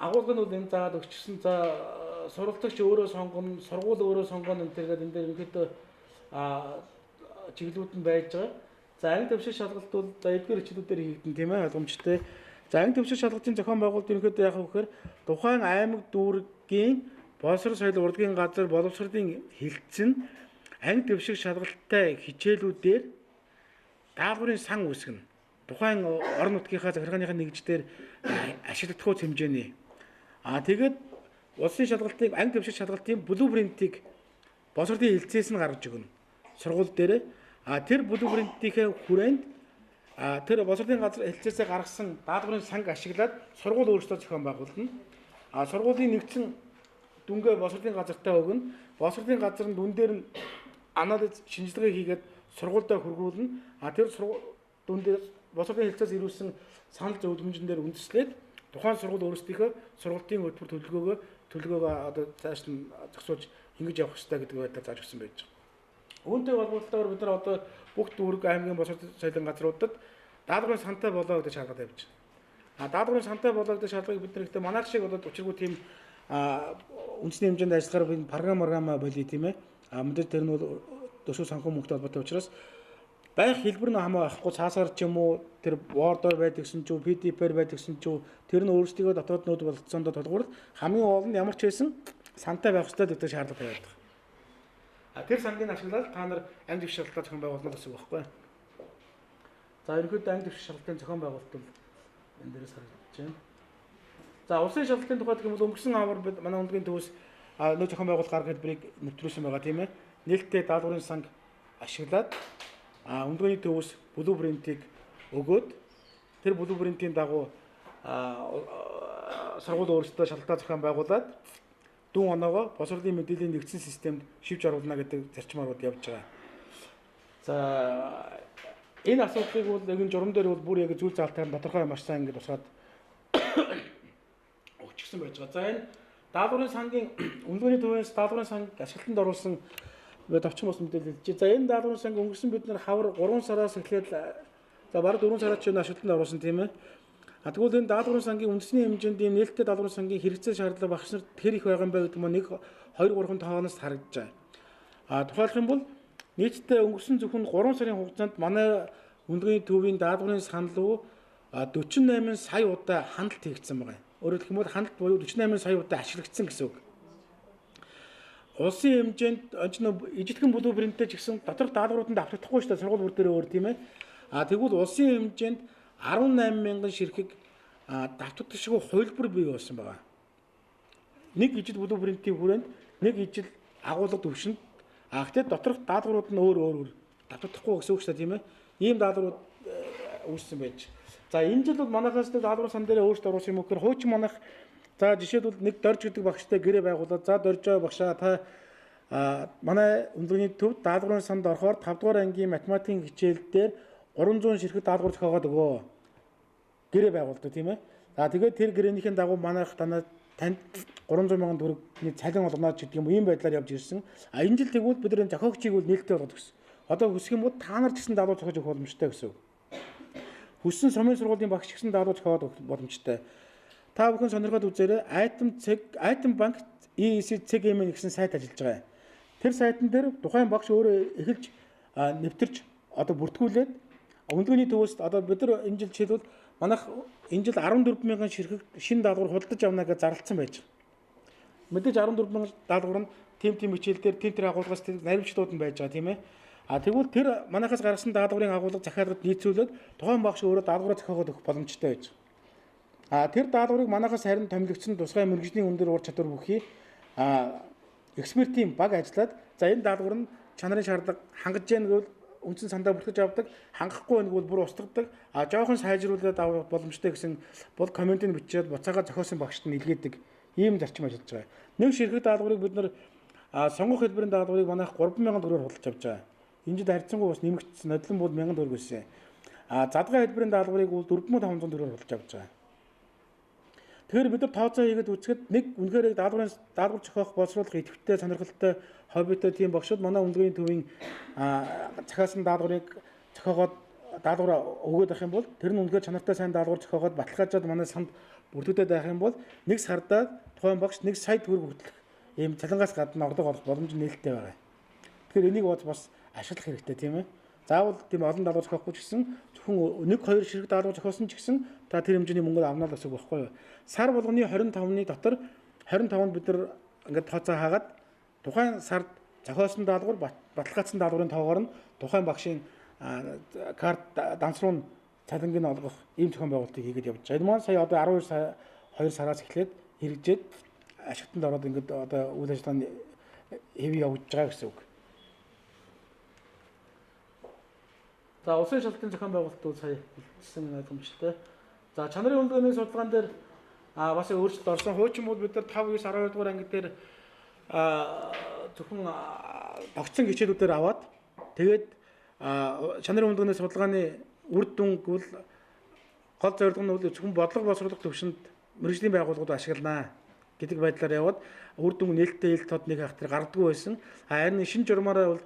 Speaker 1: агуулгын энэ заад өгчсөн за суралцагч өөрөө сонгоно, сургууль өөрөө сонгоно энэ энэ дээр ерөнхийдөө чиглэлүүд нь байж байгаа. За анги дэвшиг шалгалт бол за эдгээр хичээлүүдээр хийгдэн тийм ээ ойлгомжтой. За анги дэвшиг шалгалтын зохион байгуулалт ерөнхийдөө яг вэхээр тухайн аймаг дүүргийн боловсрол соёл урлагийн газар боловсролын хилцэн анги дэвшиг шалгалттай хичээлүүдээр даалгаврын сан үүсгэнэ. Тухайн орон нутгийнхаа захиргааныхаа нэгждэр ашиглагдах үс хэмжээний. Тэгээд улсын шалгалтын анги дэвшиг шалгалтын блупринтийг боловсролын хилцээс нь гаргаж өгнө. Сургууль дээр тэр блупринтийнхээ хүрээнд тэр боловсролын газар хилцээсээ гаргасан даалгаврын санг ашиглаад сургууль өөрсдөө зохион байгуулна. Сургуулийн нэгдсэн дүнгээ боловсролын газартаа өгнө. Боловсролын газар нь дүн дээр нь анализ шинжилгээ хийгээд сургуультай хөргүүлнэ. Тэр дүн дээр боловсролын хилцээс ирүүлсэн санал зөвлөмжн дээр үндэслээд тухайн сургууль өөрсдийнхөө сургуулийн хөтөлбөр төлөвлөгөөгөө одоо цааш нь зохицуулж ингэж явах хэрэгтэй гэдэг байдлаар зааж өгсөн байж байгаа. Үүнтэй холбоотойгоор бид нар одоо бүх дүүрэг аймгийн боловсрол соёлын газруудад даалгаврын сантай болоо гэдэг шаардлага тавьж байна. Даалгаврын сантай болоо гэдэг шаардлагыг бид нар ихтэй манайх шиг одоо учиргүй тийм үндэсний хэмжээнд ажиллахаар би програм болий тийм ээ. Мэдээж тэр нь бол төсөв санхүү мөнгөтэй холбоотой учраас байх хэлбэр нь хамаа авахгүй цаасаар ч юм уу тэр Word-оор байдаг гэсэн ч үү PDF-ээр байдаг гэсэн ч үү тэр нь өөрсдөө дотоод нүүд болцсондоо тулгуур хамгийн гол нь ямар ч байсан сантай байх хэрэгтэй гэдэг шаардлага тавиад байна. Тэр сангийн ашиглаад та нар анги дэвшиг шалгалтаа зохион байгуулна гэсэн үг байхгүй. За ерөнхийдөө анги дэвшиг шалгалтын зохион байгуулалт бол энэ дээрээс харагдаж байна. За улсын шалгалтын тухайд гэмэл өнгөрсөн авар манай өндгийн төвөөс нөө зохион байгуулалт гаргах хэлбэрийг нэвтрүүлсэн байгаа тийм ээ. Нээлттэй даалгаврын санг ашиглаад өндгөөний төвөөс блупринтийг өгөөд тэр блупринтийн дагуу сургууль өөрсдөө шалгалтаа зохион байгуулад дүүн оноогоо боловсролын мэдээллийн нэгдсэн системд шивж оруулна гэдэг зарчмаарууд явж байгаа. За энэ асуудлыг бол яг энэ журам дээр бол бүр яг зүйл заалтаар тодорхой маш сайн ингэж усаад өгчихсөн байж байгаа. За энэ даалгаврын сангийн өндгөөний төвөөс даалгаврын санг ашиглалтанд оруулсан товчхон бос мэдээлэл хэлж. За энэ даалгаврын санг өнгөрсөн бид нар хавар 3 сараас эхлээд за бараг 4 сараад ч ашиглалтанд оруулсан тийм ээ. Тэгвэл энэ даалгаврын сангийн үндэсний хэмжээнд ийм нээлттэй даалгаврын сангийн хэрэгцээ шаардлага багш нарт хэр их байгаа юм бэ гэдэг нь 1 2 3 тоогоноос харагдаж байгаа. Тухайлх юм бол нийтдээ өнгөрсөн зөвхөн 3 сарын хугацаанд манай өндгөөний төвийн даалгаврын санал руу 48 сая удаа хяналт хийгдсэн байгаа. Өөрөөр хэлэх юм бол хяналт буюу 48 сая удаа ашиглагдсан гэсэн үг. Улсын хэмжээнд ижилхэн блупринттэй ч гэсэн доторх даалгаврууданд автагдахгүй шүү дээ сургууль бүр дээр өөр тийм ээ. Тэгвэл улсын хэмжээнд 18 мянган ширхэг давтагдах шиг хувилбар бий болсон байгаа. Нэг ижил блупринтийн хүрээнд нэг ижил агуулга төвшөнд гэхдээ доторх даалгаврууд нь өөр давтагдахгүй гэсэн үг шүү дээ тийм ээ. Ийм даалгаврууд үүссэн байж. За энэ жил бол манайхаас даалгавар сан дээр өөрсдөө оруулсан юм гэхээр хуучин манайх за жишээлбэл нэг дорж гэдэг багштай гэрээ байгуулад за доржоо багшаа та манай өндөрний төв даалгаврын санд орохоор 5 дугаар ангийн математикийн хичээл дээр 300 ширхэг даалгавар зохиогоод өгөө. Гэрээ байгуулдаг тийм ээ. За тэгээд тэр гэрээнийхэн дагуу манайх танд 300 мянган төгрөгийн цалин олгоно гэдэг юм ийм байдлаар явж ирсэн. Энэ жил тэгвэл бид нар зохиогчийг бол нээлттэй болгох гэсэн. Одоо хүсэх юм бол та нар ч гэсэн даалгавар зохиож өгөх боломжтой гэсэн үг. Хүссэн сумын сургуулийн багш гэсэн даалгавар зохиоод өгөх боломжтой. Та бүхэн сонирхоод үзээрэй. Айтем банк EEC CGM гэсэн сайт ажиллаж байгаа. Тэр сайтан дээр тухайн багш өөрөө эхэлж нэвтэрч одоо бүртгүүлээд өндгөөний төвөөс одоо бид нар энэ жил жишээлбэл манайх энэ жил 14 мянган ширхэг шинэ даалгавар худалдаж авна гэж зарласан байж байгаа. Мэдээж 14 мянган даалгавар нь тим хичээл дээр тэр агуулгаас наривчлууд нь байж байгаа тийм ээ. Тэгвэл тэр манайхаас гаргасан даалгаврын агуулга захиалгад нийцүүлээд тухайн багш өөрөө даалгавраа зохиогоод өгөх боломжтой байж байгаа. Тэр даалгаврыг манайхаас харин томилогдсон тусгай мэргэжлийн үнээр ур чадвар бүхий экспертийн баг ажиллаад за энэ даалгавар нь чанарын шаардлага хангаж яах гэвэл үндсэн сандаа бүртгэж авдаг, хангахгүй нэг бол бүр устгадаг, жоохон сайжруулаад авах боломжтой гэсэн бол комментыг бичээд буцаага зохиосон багшд нь илгээдэг ийм зарчим ажиллаж байгаа. Нэг ширхэг даалгаврыг бид нар сонгох хэлбэрийн даалгаврыг манайх 3,000 төгрөгөөр худалдаж авч байгаа. Энэ жил харьцангуй бас нэмэгдсэн, нодлон бол 1,000 төгрөг өссөн. Задгай хэлбэрийн даалгаврыг бол 4,500 төгрөгөөр худалдаж авч байгаа. Тэгэхээр бид нар тооцоо хийгээд үзэхэд нэг үнэхээр даалгавар зохиох боловсруулах идэвхтэй сонирхолтой хоббитой тийм багшууд манай өндгөөний төвийн захиасан даалгаврыг зохиогоод даалгавраа өгөөд авах юм бол тэр нь үнэхээр чанартай сайн даалгавар зохиогоод баталгаажаад манай санд бүрдүүлээд байх юм бол нэг сардаа тухайн багш 1 сая төгрөг хүртэлх ийм цалингаас гадна орлого олох боломж нээлттэй байгаа. Тэгэхээр энийг бас ашиглах хэрэгтэй тийм ээ. Заавал тийм олон даалгавар зохиохгүй ч гэсэн зөвхөн 1-2 ширхэг даалгавар зохиосон ч гэсэн та тэр хэмжээний мөнгө авнаа л гэсэн үг байхгүй юу? Сар болгоны 25-ны дотор 25-нд бид нар ингээд тооцоо хаагаад тухайн сард зохиосон даалгавар баталгаажсан даалгаврын тоогоор нь тухайн багшийн карт дансруу нь цалингийн олгох ийм зохион байгуулалтыг хийгээд явж байгаа. Энэ маань сая одоо 12 сараас эхлээд хэрэгжээд ашиглалтанд ороод ингээд одоо үйл ажиллагааны хэвээ явж байгаа гэсэн үг. За улсын шалтгаан зохион байгуулалтууд сая хэлсэн ойлгомжтой. За чанарын үнэлгээний судалгаан дээр бас өөрчлөлт орсон. Хуучин бол бид нар 5, 9, 12 дугаар анги дээр зөвхөн тогтсон хичээлүүдээр аваад тэгээд чанарын үнэлгээний судалгааны үр дүнг бол гол зорилго нь бол зөвхөн бодлого боловсруулах төвшөнд мэргэжлийн байгууллагууд ашигланаа гэдэг байдлаар яваад үр дүн нээлттэй ил тод нэг хахтар гардаггүй байсан. Харин шинэ журмаараа бол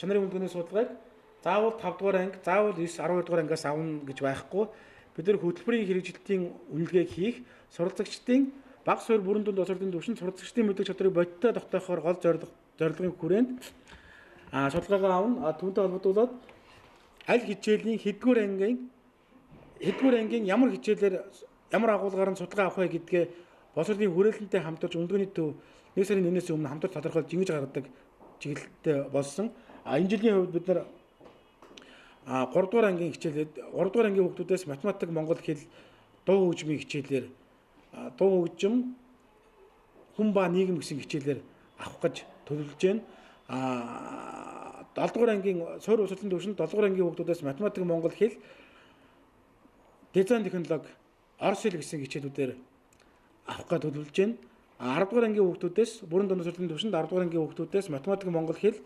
Speaker 1: чанарын үнэлгээний судалгааг заавал 5 дугаар анги, заавал 9, 12 дугаар ангиас авна гэж байхгүй. Бид нар хөтөлбөрийн хэрэгжилтийн үнэлгээг хийх, суралцагчдын бага суурь бүрэн дүнд осолтын төвшөнд суралцагчдын мэдлэг чадрыг бодиттой тогтоохоор гол зорилгын хүрээнд судалгаагаа авна. Түүнтэй холбогдуулаад аль хичээлийн хэдгээр ангийн ямар хичээлээр ямар агуулгаар нь судалгаа авах вэ гэдгээ боловсролын хүрээлэнтэй хамтарч үнэлгээний төв 1 сарын 1-ээс өмнө хамтарч тодорхойлж ингэж гаргадаг чиглэлтэй болсон. Энэ жилийн хувьд бид нар 3 дугаар ангийн хичээлээд 3 дугаар ангийн хүүхдүүдээс математик, монгол хэл, дуу хөгжмийн хичээлээр дуу хөгжим, хүн ба нийгэм гэсэн хичээлээр авах гэж төлөвлөж байна. 7 дугаар ангийн суур уусгалын төвшөнд 7 дугаар ангийн хүүхдүүдээс математик, монгол хэл, дизайн технологи, орос хэл гэсэн хичээлүүдээр авах гэж төлөвлөж байна. 10 дугаар ангийн хүүхдүүдээс бүрэн дунд уусгалын төвшөнд 10 дугаар ангийн хүүхдүүдээс математик, монгол хэл,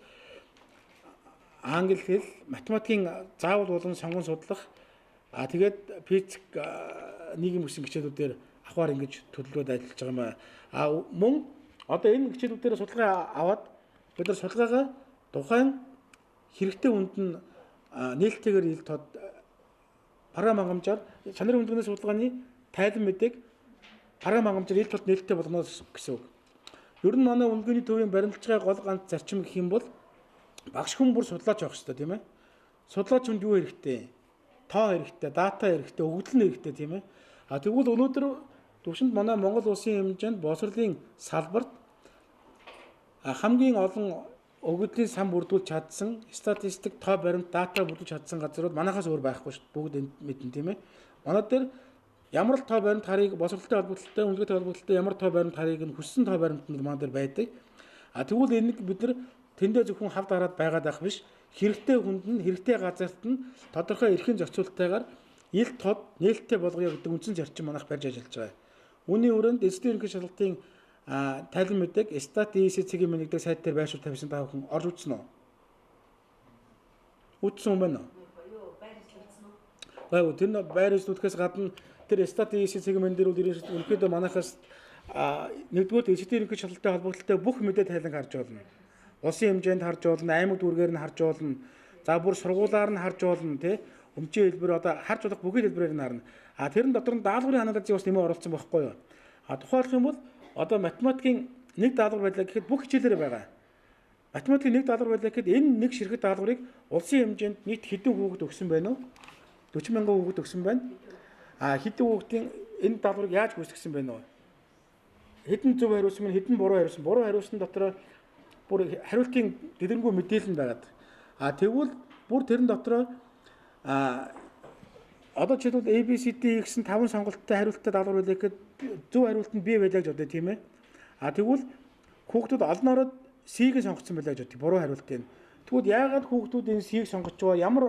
Speaker 1: англи хэл, математикийн заавал болон сонгон судлах, тэгээд физик, нийгэм гэсэн хичээлүүдээр авахар ингэж төлөвлөд ажиллаж байгаа юм байна. Мөн одоо энэ хичээлүүдээр судалгаа аваад бид нар судалгаагаа тухайн хэрэгтэй үнд нь нээлттэйгээр ил тод програм хангамжаар чанарын үнэлгээний судалгааны тайлан мэдээг програм хангамжаар ил тод нээлттэй болгоно гэсэн үг. Ер нь манай үнэлгээний төвийн баримтлагын гол ганц зарчим гэх юм бол багш хүн бүр судлаач явах хэрэгтэй тийм ээ. Судлаач хүнд юу хэрэгтэй? Тоо хэрэгтэй, дата хэрэгтэй, өгөгдөл нь хэрэгтэй тийм ээ. Тэгвэл өнөөдөр төвшөнд манай Монгол улсын хэмжээнд боловсролын салбарт хамгийн олон өгөгдлийн сан бүрдүүлж чадсан, статистик, тоо баримт, дата бүрдүүлж чадсан газрууд манайхаас өөр байхгүй шүү дээ. Бүгд мэднэ тийм ээ. Манай дээр ямар л тоо баримт харийг боловсролтой холбогдлолтой, үнэлгээтэй холбогдлолтой ямар тоо баримт харийг нь хүссэн тоо баримтанд манай дээр байдаг. Тэгвэл энийг бид нар тэндээ зөвхөн хавд гараад байгаад байх биш. Хэрэгтэй хүнд нь, хэрэгтэй газарт нь тодорхой эрхийн зохицуулалтайгаар ил тод нээлттэй болгоё гэдэг үндсэн зарчим манайх барьж ажиллаж байгаа. Үүний өрөөнд эзэдийн ерөнхий шалгалтын тайлан мэдээг Стат EC-ийн нэгдэг сайт дээр байршуул тавьсан та бүхэн орж үзсэн үү? Үзсэн юм байна уу? Байв тэр байр үзүүлэхээс гадна тэр Стат EC-ийн дээр бол ерөнхийдөө манайхаас нэгдүгээр эзэдийн ерөнхий шалгалтын холбогдлолтой бүх мэдээ тайлан харж болно. Улсын хэмжээнд харж болно, аймаг дүүргээр нь харж болно. За бүр сургуулаар нь харж болно, тий. Өмчийн хэлбэр одоо харж болох бүхэл хэлбэрээр нь харна. Тэрэн дотор нь даалгаврын анализыг бас нэмээ оруулсан байхгүй юу? Тухайлх юм бол одоо математикийн нэг даалгавар байлаа гэхэд бүх хичээлээр байгаа. Математикийн нэг даалгавар байлаа гэхэд энэ нэг ширхэг даалгаврыг улсын хэмжээнд нийт хэдэн хүүхэд өгсөн байна уу? 40 мянган хүүхэд өгсөн байна. Хэдэн хүүхдийн энэ даалгаврыг яаж гүйцэтгэсэн байна уу? Хэдэн зөв хариулсан байна, хэдэн буруу хариулсан. Буруу хариулсан дотор бүр хариултын дэлгэрэнгүй мэдээлэл нь байгаад. Тэгвэл бүр тэрэн дотроо одоо жишээлбэл ABCD гэсэн 5 сонголттой хариулттай даалгавар байлаа гэхэд зөв хариулт нь B байлаа гэж бодъё тийм ээ. Тэгвэл хүүхдүүд олноороо C-г сонгоцсон байлаа гэж бодъё. Буруу хариултыг. Тэгвэл яагаад хүүхдүүд энэ C-г сонгож байгаа? Ямар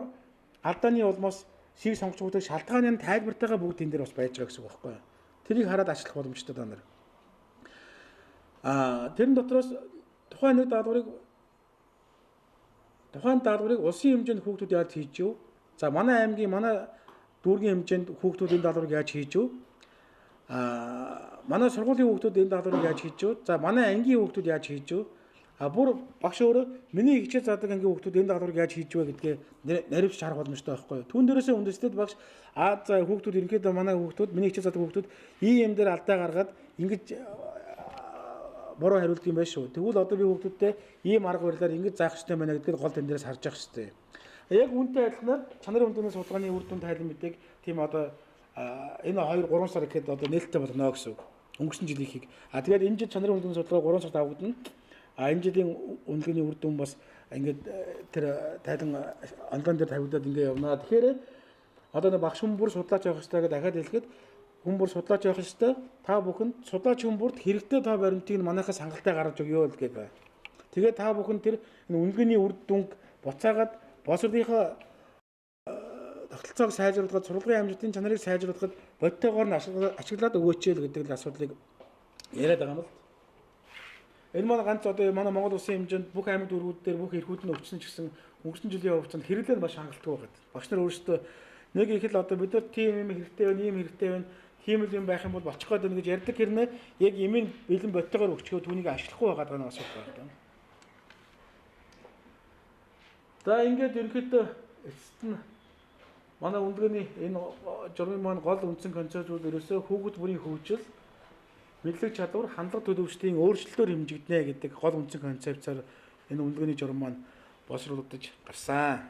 Speaker 1: алдааны улмаас C-г сонгож байгааг шалтгааны нь тайлбартайгаа бүгд энэ дээр бас байж байгаа гэсэн үг байхгүй юу? Тэрийг хараад ажиллах боломжтой та нар. Тэрэн дотроос тухайн даалгаврыг улсын хэмжээнд хүүхдүүд яаж хийж юу? За манай аймгийн манай дүүргийн хэмжээнд хүүхдүүд энэ даалгаврыг яаж хийж юу? Манай сургуулийн хүүхдүүд энэ даалгаврыг яаж хийж юу? За манай ангийн хүүхдүүд яаж хийж юу? А бүр багш өөрөө миний хичээл заадаг ангийн хүүхдүүд энэ дагалгаврыг яаж хийж вэ гэдгээ наривч харах боломжтой байхгүй юу. Түүн дээрээсээ үндэстэд багш за хүүхдүүд ерөнхийдөө манай хүүхдүүд миний хичээл заадаг хүүхдүүд ийм дээр алдаа гаргаад ингэж буруу хариулдаг юм байна шүү. Тэгвэл одоо би хүүхдүүдтэй ийм арга барилаар ингэж заах хэрэгтэй байна гэдгийг гол тэн дээрээс харж явах хэрэгтэй. Яг үүнтэй адилхан чанарын үндэсний судалгааны үр дүнд тайлан мэдээг тийм одоо энэ 2-3 сар гэхэд одоо нээлттэй болно гэсэн үг. Өнгөрсөн жилийн хийг. Тэгээд энэ жил чанарын үндэсний судалгаа 3 сард авагдана. Энэ жилийн үнэлгээний үр дүн бас ингээд тэр тайлан онлайн дээр тавигдаад ингээд явна. Тэгэхээр одоо нэг багш хүн бүр судлаач явах хэрэгтэй гэдэг дахиад хэлэхэд хүн бүр судлаач явах хэрэгтэй. Та бүхэн судлаач хүн бүрт хэрэгтэй та баримтыг манайхаас хангалттай гаргаж өгөө л гэдэг байна. Тэгээд та бүхэн тэр үнэлгээний үр дүнг буцаагаад боловсролынхаа тогтолцоог сайжруулахад, сургуулийн амжилтын чанарыг сайжруулахад бодтойгоор нь ашиглаад өгөөч л гэдэг л асуудлыг яриад байгаа юм л. Энэ маань ганц одоо манай Монгол улсын хэмжээнд бүх аймаг дүүргүүд дээр бүх эрхүүд нь өвчсөн ч гэсэн өнгөрсөн жилийн хугацаанд хэрэглээ маш хангалттай байгаад. Багш нар өөрсдөө нэг их л одоо бид нар тийм юм хэрэгтэй байна, ийм хэрэгтэй байна, тийм л юм байх юм бол болчих гээд байна гэж ярьдаг хэрнээ яг имийн бэлэн бодтойгоор өгчгөө түүнийг ашиглахгүй байгаа нь асуудал байна. За ингээд ерөнхийдөө эцэст нь манай үндэсний энэ журмын маань гол үндсэн концепт бол ерөөсөө хүүхэд бүрийн хөгжил, мэдлэг чадвар, хандлага төлөвчдийн өөрчлөлтөөр хэмжигдэнэ гэдэг гол үндсэн концепцаар энэ үндэсний журам маань боловсруулагдаж гарсан.